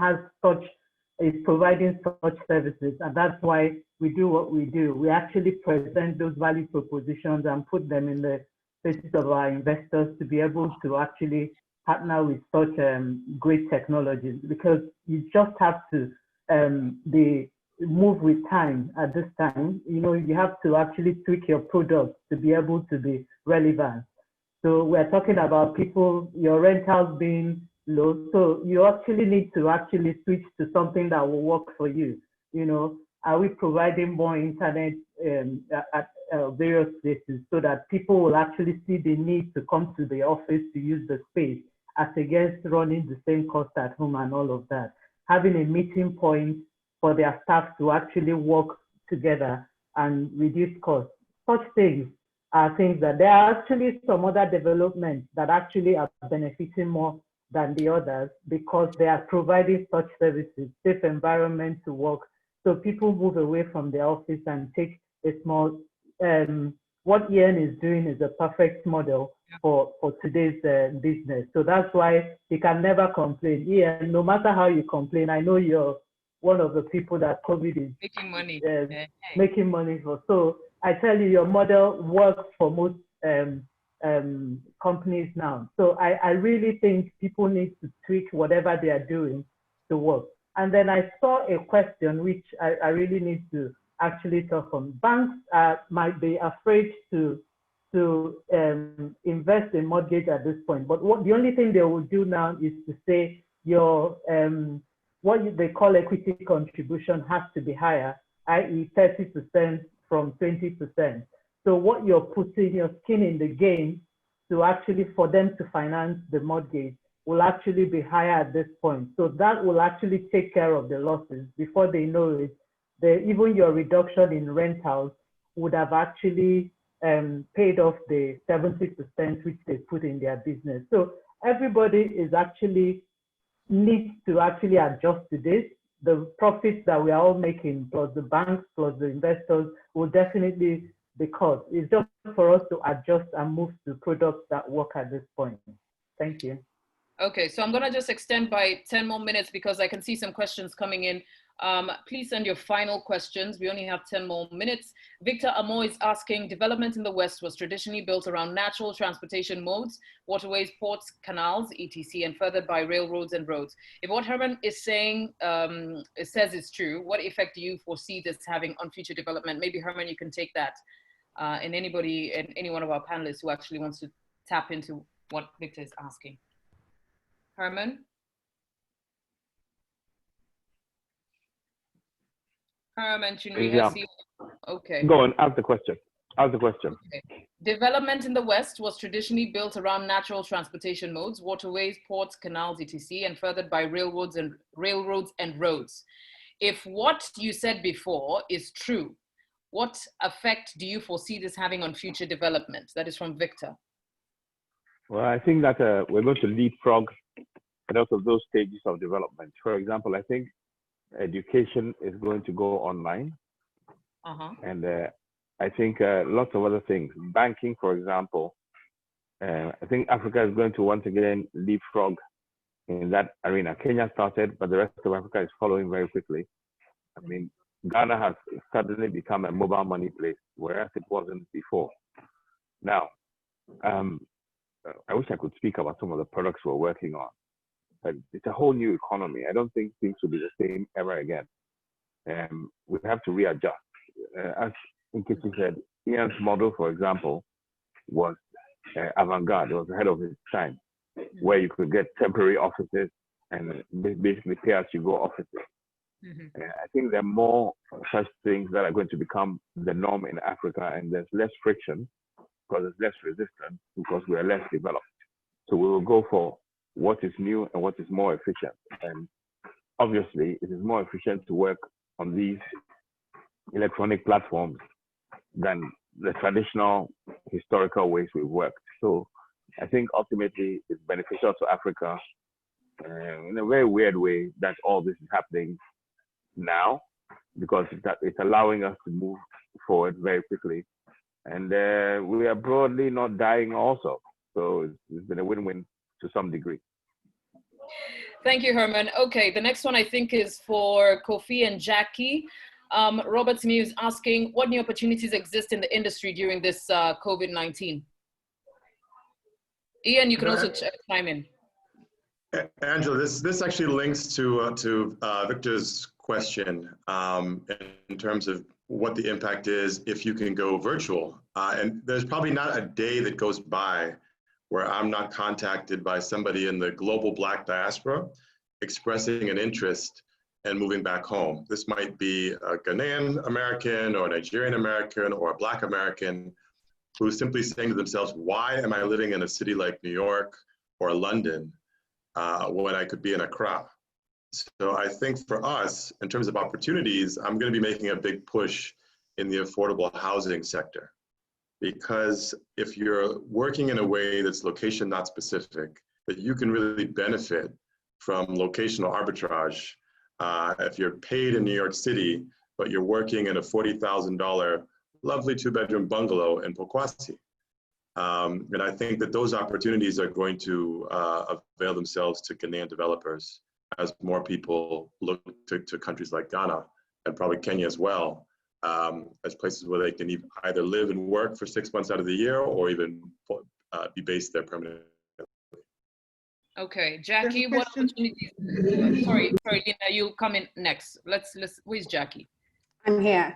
is providing such services, and that's why we do what we do, we actually present those value propositions and put them in the faces of our investors to be able to actually partner with such great technologies, because you just have to move with time at this time. You know, you have to actually tweak your product to be able to be relevant. So we're talking about people, your rentals being low. So you actually need to actually switch to something that will work for you. You know, are we providing more internet at various places so that people will actually see the need to come to the office to use the space, as against running the same cost at home and all of that? Having a meeting point for their staff to actually work together and reduce costs. Such things are things that there are actually some other developments that actually are benefiting more than the others, because they are providing such services, safe environment to work. So people move away from the office and take a small, what Ian is doing is a perfect model for today's business. So that's why he can never complain. Ian, no matter how you complain, I know you're one of the people that COVID is making money for. So I tell you, your model works for most companies now. So I really think people need to tweak whatever they are doing to work. And then I saw a question which I really need to actually talk on. Banks might be afraid to invest in mortgage at this point, but the only thing they will do now is to say your what they call equity contribution has to be higher, i.e. 30% from 20%. So what you're putting your skin in the game to actually, for them to finance the mortgage, will actually be higher at this point. So that will actually take care of the losses before they know it. Even your reduction in rentals would have actually paid off the 70% which they put in their business. So everybody is actually needs to actually adjust to this. The profits that we are all making, plus the banks, plus the investors, will definitely be cut. It's just for us to adjust and move to products that work at this point. Thank you. Okay, so I'm gonna just extend by 10 more minutes because I can see some questions coming in Please send your final questions. We only have 10 more minutes. Victor Amo is asking, development in the West was traditionally built around natural transportation modes, waterways, ports, canals, etc., and furthered by railroads and roads. If what Herman is saying, says is true, what effect do you foresee this having on future development? Maybe Herman, you can take that, and any one of our panelists who actually wants to tap into what Victor is asking. Herman? Herman, okay. Go on, ask the question. Ask the question. Okay. Development in the West was traditionally built around natural transportation modes, waterways, ports, canals, etc., and furthered by railroads and roads. If what you said before is true, what effect do you foresee this having on future development? That is from Victor. Well, I think that we're going to leapfrog a lot of those stages of development. For example, I think education is going to go online. And I think lots of other things. Banking, for example, I think Africa is going to once again leapfrog in that arena. Kenya started, but the rest of Africa is following very quickly. I mean, Ghana has suddenly become a mobile money place, whereas it wasn't before. Now, I wish I could speak about some of the products we're working on. But it's a whole new economy. I don't think things will be the same ever again. We have to readjust. As Nkechi said, Ian's model, for example, was avant-garde. It was ahead of its time, where you could get temporary offices and basically pay-as-you-go offices. I think there are more such things that are going to become the norm in Africa, and there's less friction because there's less resistance because we are less developed. So we will go for what is new and what is more efficient. And obviously, it is more efficient to work on these electronic platforms than the traditional historical ways we've worked. So I think ultimately it's beneficial to Africa in a very weird way that all this is happening now, because it's allowing us to move forward very quickly. And we are broadly not dying also. So it's been a win-win to some degree. Thank you, Herman. Okay, the next one I think is for Kofi and Jackie. Robert Smith is asking, what new opportunities exist in the industry during this COVID-19? Ian, you can also chime in. Angela, this actually links to Victor's question in terms of what the impact is if you can go virtual. And there's probably not a day that goes by where I'm not contacted by somebody in the global Black diaspora expressing an interest and moving back home. This might be a Ghanaian American or a Nigerian American or a Black American who's simply saying to themselves, why am I living in a city like New York or London when I could be in Accra? So I think for us, in terms of opportunities, I'm going to be making a big push in the affordable housing sector. Because if you're working in a way that's location not specific, that you can really benefit from locational arbitrage. If you're paid in New York City, but you're working in a $40,000 lovely 2-bedroom bungalow in Pokwasi. And I think that those opportunities are going to avail themselves to Ghanaian developers as more people look to countries like Ghana and probably Kenya as well, as places where they can either live and work for 6 months out of the year or even be based there permanently. Okay, Jackie, what opportunities? Sorry, Lina, you'll come in next. Where's Jackie? I'm here.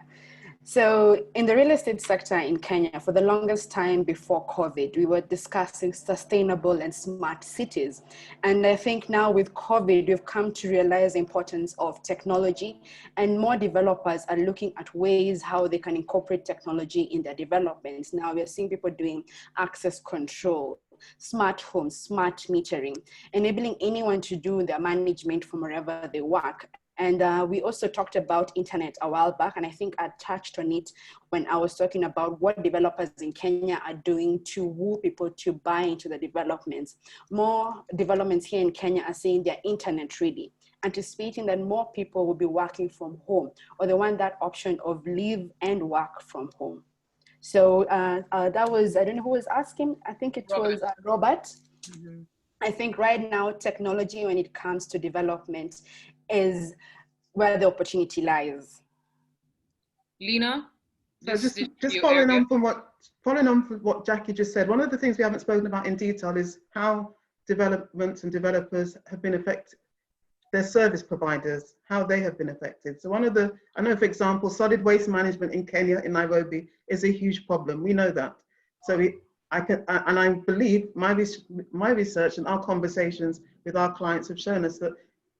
So in the real estate sector in Kenya, for the longest time before COVID, we were discussing sustainable and smart cities. And I think now with COVID, we've come to realize the importance of technology, and more developers are looking at ways how they can incorporate technology in their developments. Now we're seeing people doing access control, smart homes, smart metering, enabling anyone to do their management from wherever they work. And we also talked about internet a while back, and I think I touched on it when I was talking about what developers in Kenya are doing to woo people to buy into the developments. More developments here in Kenya are saying they're internet ready, anticipating that more people will be working from home, or they want that option of live and work from home. So that was, I don't know who was asking, I think it was Robert. I think right now technology when it comes to development is where the opportunity lies. Lena? So just following on from what Jackie just said, one of the things we haven't spoken about in detail is how developments and developers have been affected, their service providers, how they have been affected. So I know, for example, solid waste management in Kenya, in Nairobi, is a huge problem. We know that. So I believe my research and our conversations with our clients have shown us that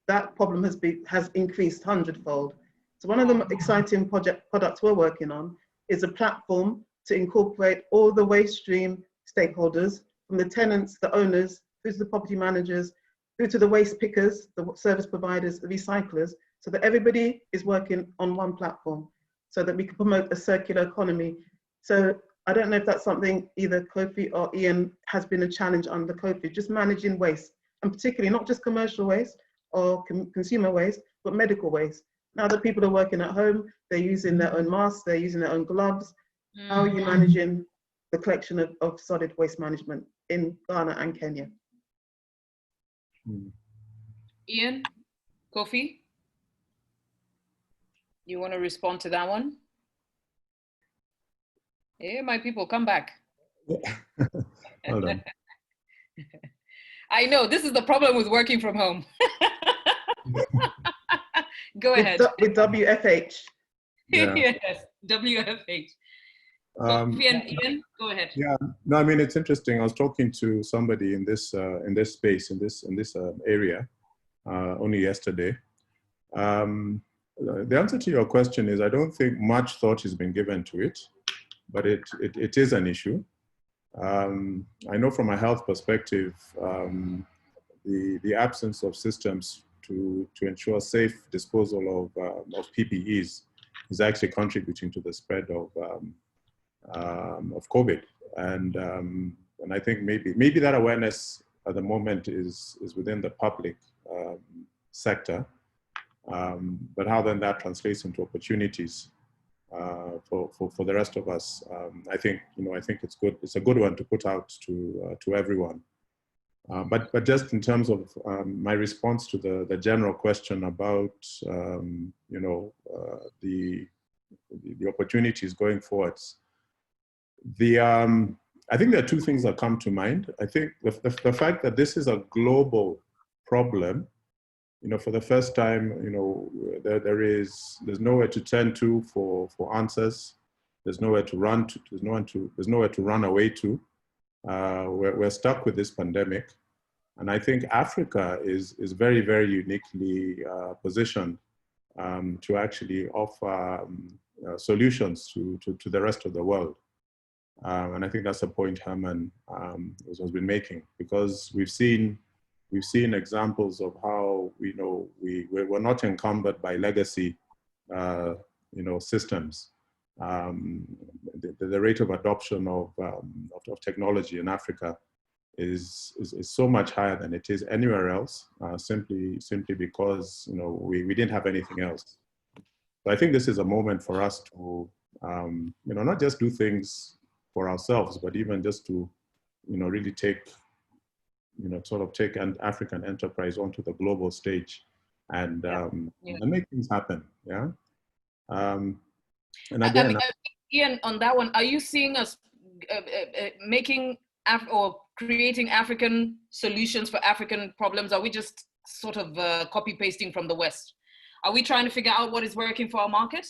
that problem has increased 100-fold. So one of the exciting products we're working on is a platform to incorporate all the waste stream stakeholders, from the tenants, the owners, through to the property managers, through to the waste pickers, the service providers, the recyclers, so that everybody is working on one platform, so that we can promote a circular economy. So I don't know if that's something either Kofi or Ian has been a challenge under Kofi, just managing waste, and particularly not just commercial waste or consumer waste, but medical waste. Now that people are working at home, they're using their own masks, they're using their own gloves. How are you managing the collection of solid waste management in Ghana and Kenya? Ian, Kofi, you want to respond to that one? Yeah, my people, come back. Hold on. I know, this is the problem with working from home. Go ahead. With WFH. Yeah. Yes, WFH. Kofi and Ian, go ahead. Yeah, no, I mean, it's interesting. I was talking to somebody in this space, in this area, only yesterday. The answer to your question is, I don't think much thought has been given to it, but it is an issue. I know from a health perspective, the absence of systems to ensure safe disposal of PPEs is actually contributing to the spread of COVID, and I think maybe that awareness at the moment is within the public sector, but how then that translates into opportunities for the rest of us, I think it's good. It's a good one to put out to everyone. But just in terms of my response to the general question about the opportunities going forwards, I think there are two things that come to mind. I think the fact that this is a global problem, for the first time, there's nowhere to turn to for answers. There's nowhere to run to. There's nowhere to run away to. We're stuck with this pandemic, and I think Africa is very, very uniquely positioned to actually offer solutions to the rest of the world. And I think that's a point Herman has been making, because we've seen examples of how we're not encumbered by legacy systems. The rate of adoption of technology in Africa is so much higher than it is anywhere else, simply because we didn't have anything else. So I think this is a moment for us to not just do things for ourselves, but even just to really take an African enterprise onto the global stage and make things happen. Yeah. And again, Ian, on that one, are you seeing us making or creating African solutions for African problems? Are we just sort of copy pasting from the West? Are we trying to figure out what is working for our market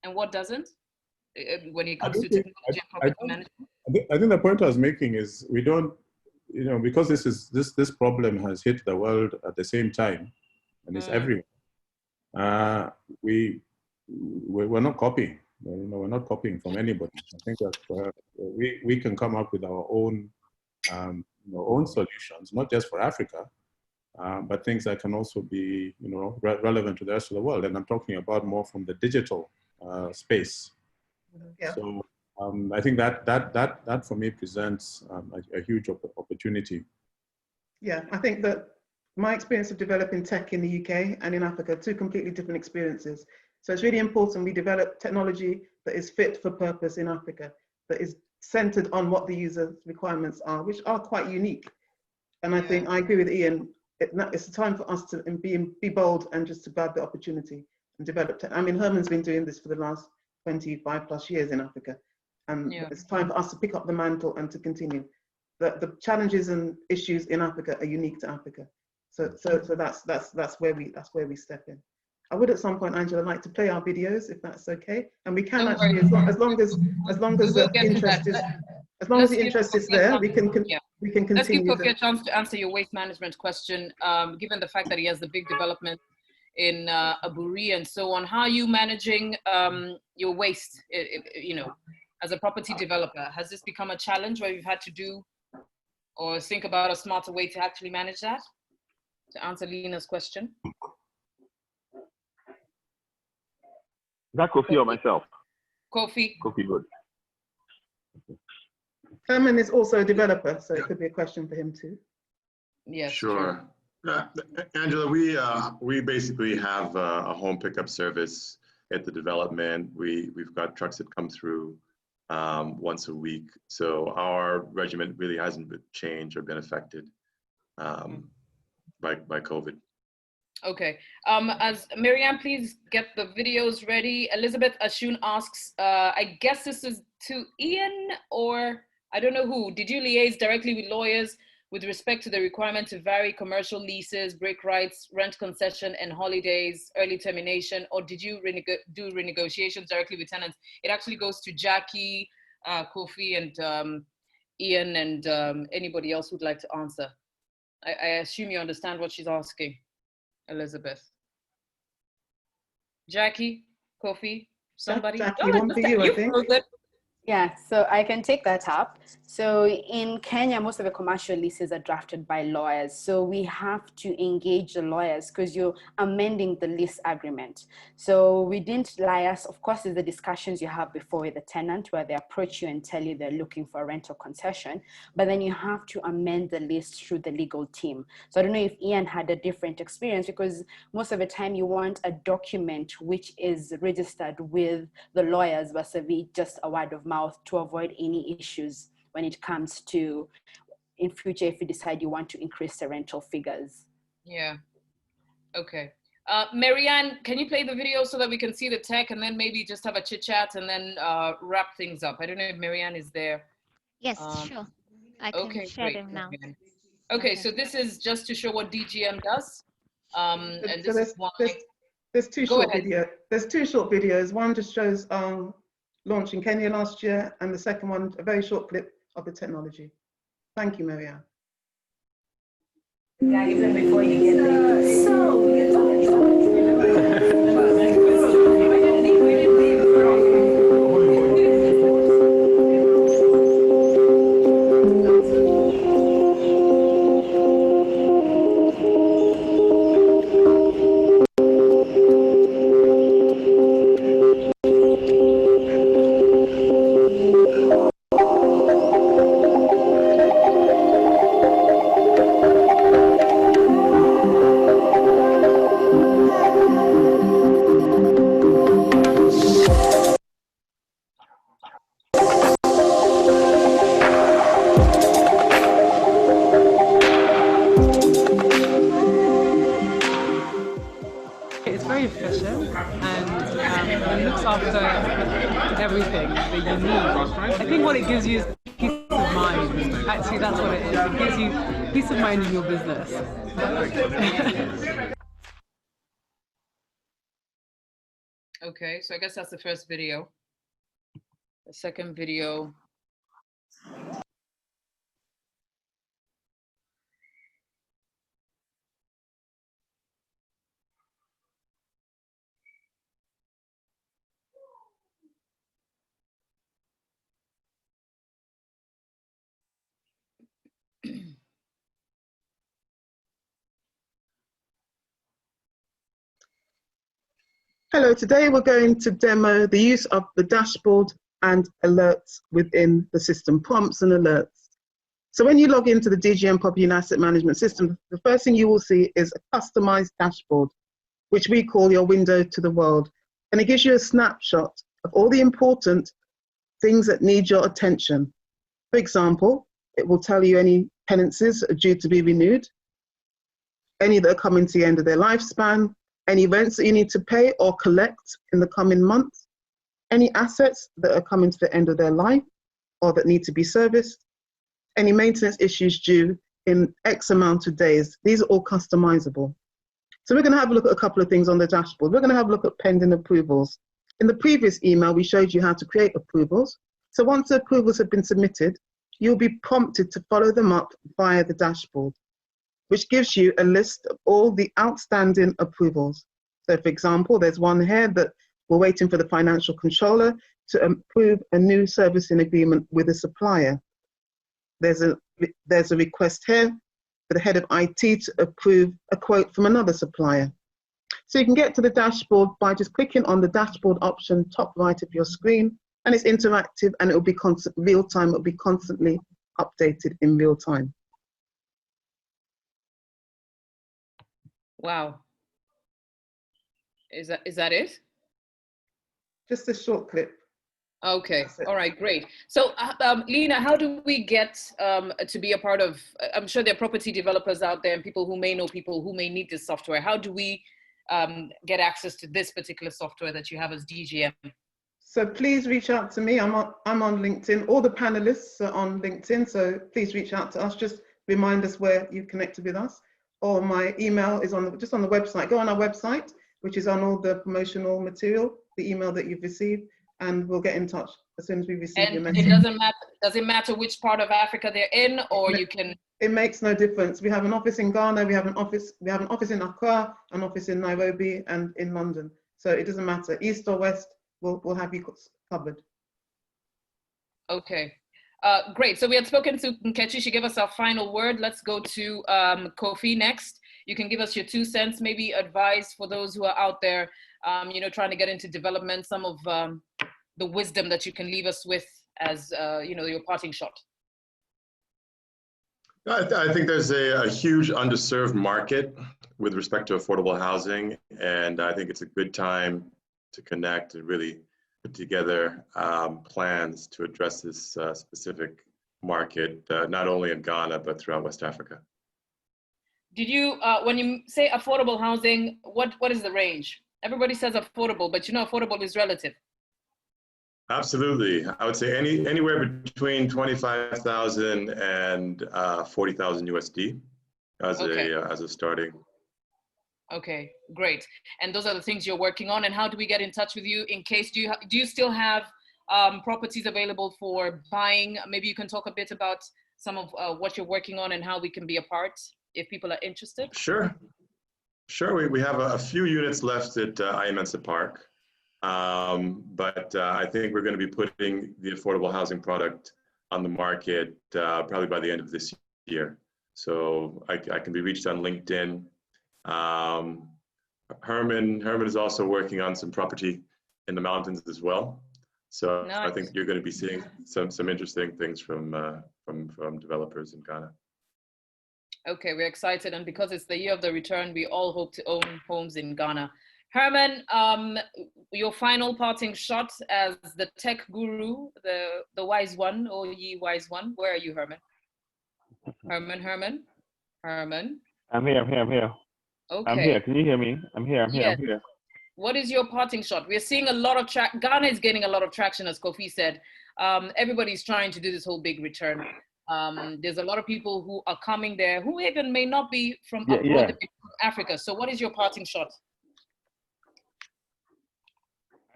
and what doesn't when it comes to technology and property management? I think the point I was making is we don't, because this problem has hit the world at the same time, and it's everywhere. We're not copying. We're not copying from anybody. I think that we can come up with our own own solutions, not just for Africa, but things that can also be relevant to the rest of the world. And I'm talking about more from the digital space. Yeah. So I think that for me presents a huge opportunity. Yeah, I think that my experience of developing tech in the UK and in Africa, two completely different experiences. So it's really important we develop technology that is fit for purpose in Africa, that is centered on what the user's requirements are, which are quite unique. And I think I agree with Ian, it's a time for us to be bold and just to grab the opportunity and develop. I mean, Herman's been doing this for the last 25 plus years in Africa, and it's time for us to pick up the mantle and to continue. The challenges and issues in Africa are unique to Africa, so that's where we step in. I would at some point, Angela, like to play our videos if that's okay, and we can actually, as long as the interest is there, we can continue. Let's give Kofi a chance to answer your waste management question. Given the fact that he has the big development in Aburi and so on, how are you managing your waste? You know, as a property developer, has this become a challenge where you've had to do or think about a smarter way to actually manage that? To answer Lena's question. Is that Kofi or myself? Kofi. Kofi, good. Herman is also a developer, so it could be a question for him too. Yes. Sure. Angela, we basically have a home pickup service at the development. We've got trucks that come through once a week. So our regiment really hasn't been changed or been affected by COVID. Okay. As Marianne, please get the videos ready. Elizabeth Ashun asks, I guess this is to Ian or I don't know who. Did you liaise directly with lawyers with respect to the requirement to vary commercial leases, break rights, rent concession, and holidays, early termination, or did you do renegotiations directly with tenants? It actually goes to Jackie, Kofi, and Ian, and anybody else who'd like to answer. I assume you understand what she's asking, Elizabeth. Jackie, Kofi, somebody? Jackie, one for you, I think. Yeah, so I can take that up. So in Kenya, most of the commercial leases are drafted by lawyers. So we have to engage the lawyers because you're amending the lease agreement. So we didn't liaise. Of course, there's the discussions you have before with the tenant where they approach you and tell you they're looking for a rental concession, but then you have to amend the lease through the legal team. So I don't know if Ian had a different experience because most of the time you want a document which is registered with the lawyers versus just a word of mouth to avoid any issues when it comes to in future if you decide you want to increase the rental figures. Yeah. Okay. Marianne, can you play the video so that we can see the tech and then maybe just have a chit chat and then wrap things up? I don't know if Marianne is there. Yes, sure. I can share them now. Okay, so this is just to show what DGM does. And so this is one. There's two short videos. One just shows launch in Kenya last year, and the second one, a very short clip of the technology. Thank you, Marianne. Yeah, even before you get there. So we get everything that you need. I think what it gives you is peace of mind. Actually, that's what it is. It gives you peace of mind in your business. Okay, so I guess that's the first video. The second video. Hello, today we're going to demo the use of the dashboard and alerts within the system, prompts and alerts. So when you log into the DGM Property and Asset Management System, the first thing you will see is a customized dashboard, which we call your window to the world. And it gives you a snapshot of all the important things that need your attention. For example, it will tell you any tenancies are due to be renewed. any that are coming to the end of their lifespan, any rents that you need to pay or collect in the coming months, any assets that are coming to the end of their life or that need to be serviced, any maintenance issues due in X amount of days. These are all customizable. So we're going to have a look at a couple of things on the dashboard. We're going to have a look at pending approvals. In the previous email, we showed you how to create approvals. So once the approvals have been submitted, you'll be prompted to follow them up via the dashboard, which gives you a list of all the outstanding approvals. So for example, there's one here that we're waiting for the financial controller to approve a new servicing agreement with a supplier. There's a request here for the head of IT to approve a quote from another supplier. So you can get to the dashboard by just clicking on the dashboard option top right of your screen, and it's interactive and it will be real time. It will be constantly updated in real time. Wow. Is that it? Just a short clip. Okay. All right, great. So, Lena, how do we get to be a part of, I'm sure there are property developers out there and people who may know people who may need this software. How do we get access to this particular software that you have as DGM? So please reach out to me. I'm on LinkedIn. All the panelists are on LinkedIn. So please reach out to us. Just remind us where you connected with us. Or my email is just on the website. Go on our website, which is on all the promotional material, the email that you've received, and we'll get in touch as soon as we receive your message. It doesn't matter. Does it matter which part of Africa they're in, or you can? It makes no difference. We have an office in Ghana. We have an office in Accra, an office in Nairobi, and in London. So it doesn't matter, east or west. We'll have you covered. Okay, great. So we had spoken to Nkechi. She gave us our final word. Let's go to Kofi next. You can give us your 2 cents, maybe advice for those who are out there, trying to get into development, some of the wisdom that you can leave us with as, your parting shot. I think there's a huge underserved market with respect to affordable housing, and I think it's a good time to connect and really put together plans to address this specific market, not only in Ghana, but throughout West Africa. Did you, when you say affordable housing, what is the range? Everybody says affordable, but affordable is relative. Absolutely. I would say anywhere between 25,000 and 40,000 USD as a starting. Okay, great. And those are the things you're working on. And how do we get in touch with you in case, do you still have properties available for buying? Maybe you can talk a bit about some of what you're working on and how we can be a part if people are interested. Sure. We have a few units left at Iamensa Park. But I think we're going to be putting the affordable housing product on the market probably by the end of this year. So I can be reached on LinkedIn. Herman is also working on some property in the mountains as well. So nice. I think you're going to be seeing some interesting things from developers in Ghana. Okay, we're excited, and because it's the year of the return, we all hope to own homes in Ghana. Herman, your final parting shot as the tech guru, the wise one, oh ye wise one. Where are you, Herman? Herman? I'm here. Okay. I'm here. Can you hear me? I'm here. What is your parting shot? We're seeing a lot of Ghana is getting a lot of traction, as Kofi said. Everybody's trying to do this whole big return. There's a lot of people who are coming there who even may not be from Africa. So what is your parting shot?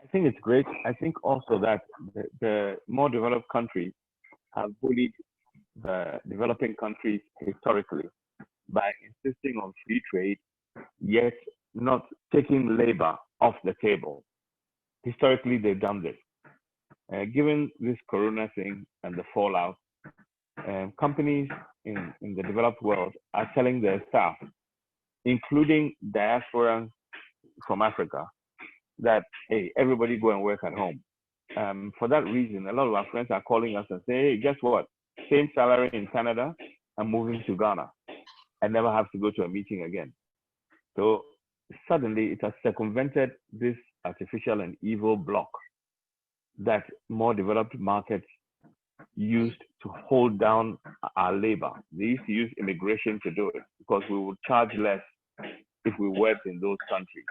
I think it's great. I think also that the more developed countries have bullied the developing countries historically by insisting on free trade, yet not taking labor off the table. Historically, they've done this. Given this corona thing and the fallout, companies in the developed world are telling their staff, including diaspora from Africa, that, hey, everybody go and work at home. For that reason, a lot of our friends are calling us and saying, hey, guess what? Same salary in Canada, I'm moving to Ghana. I never have to go to a meeting again. So suddenly it has circumvented this artificial and evil block that more developed markets used to hold down our labor. They used to use immigration to do it because we would charge less if we worked in those countries.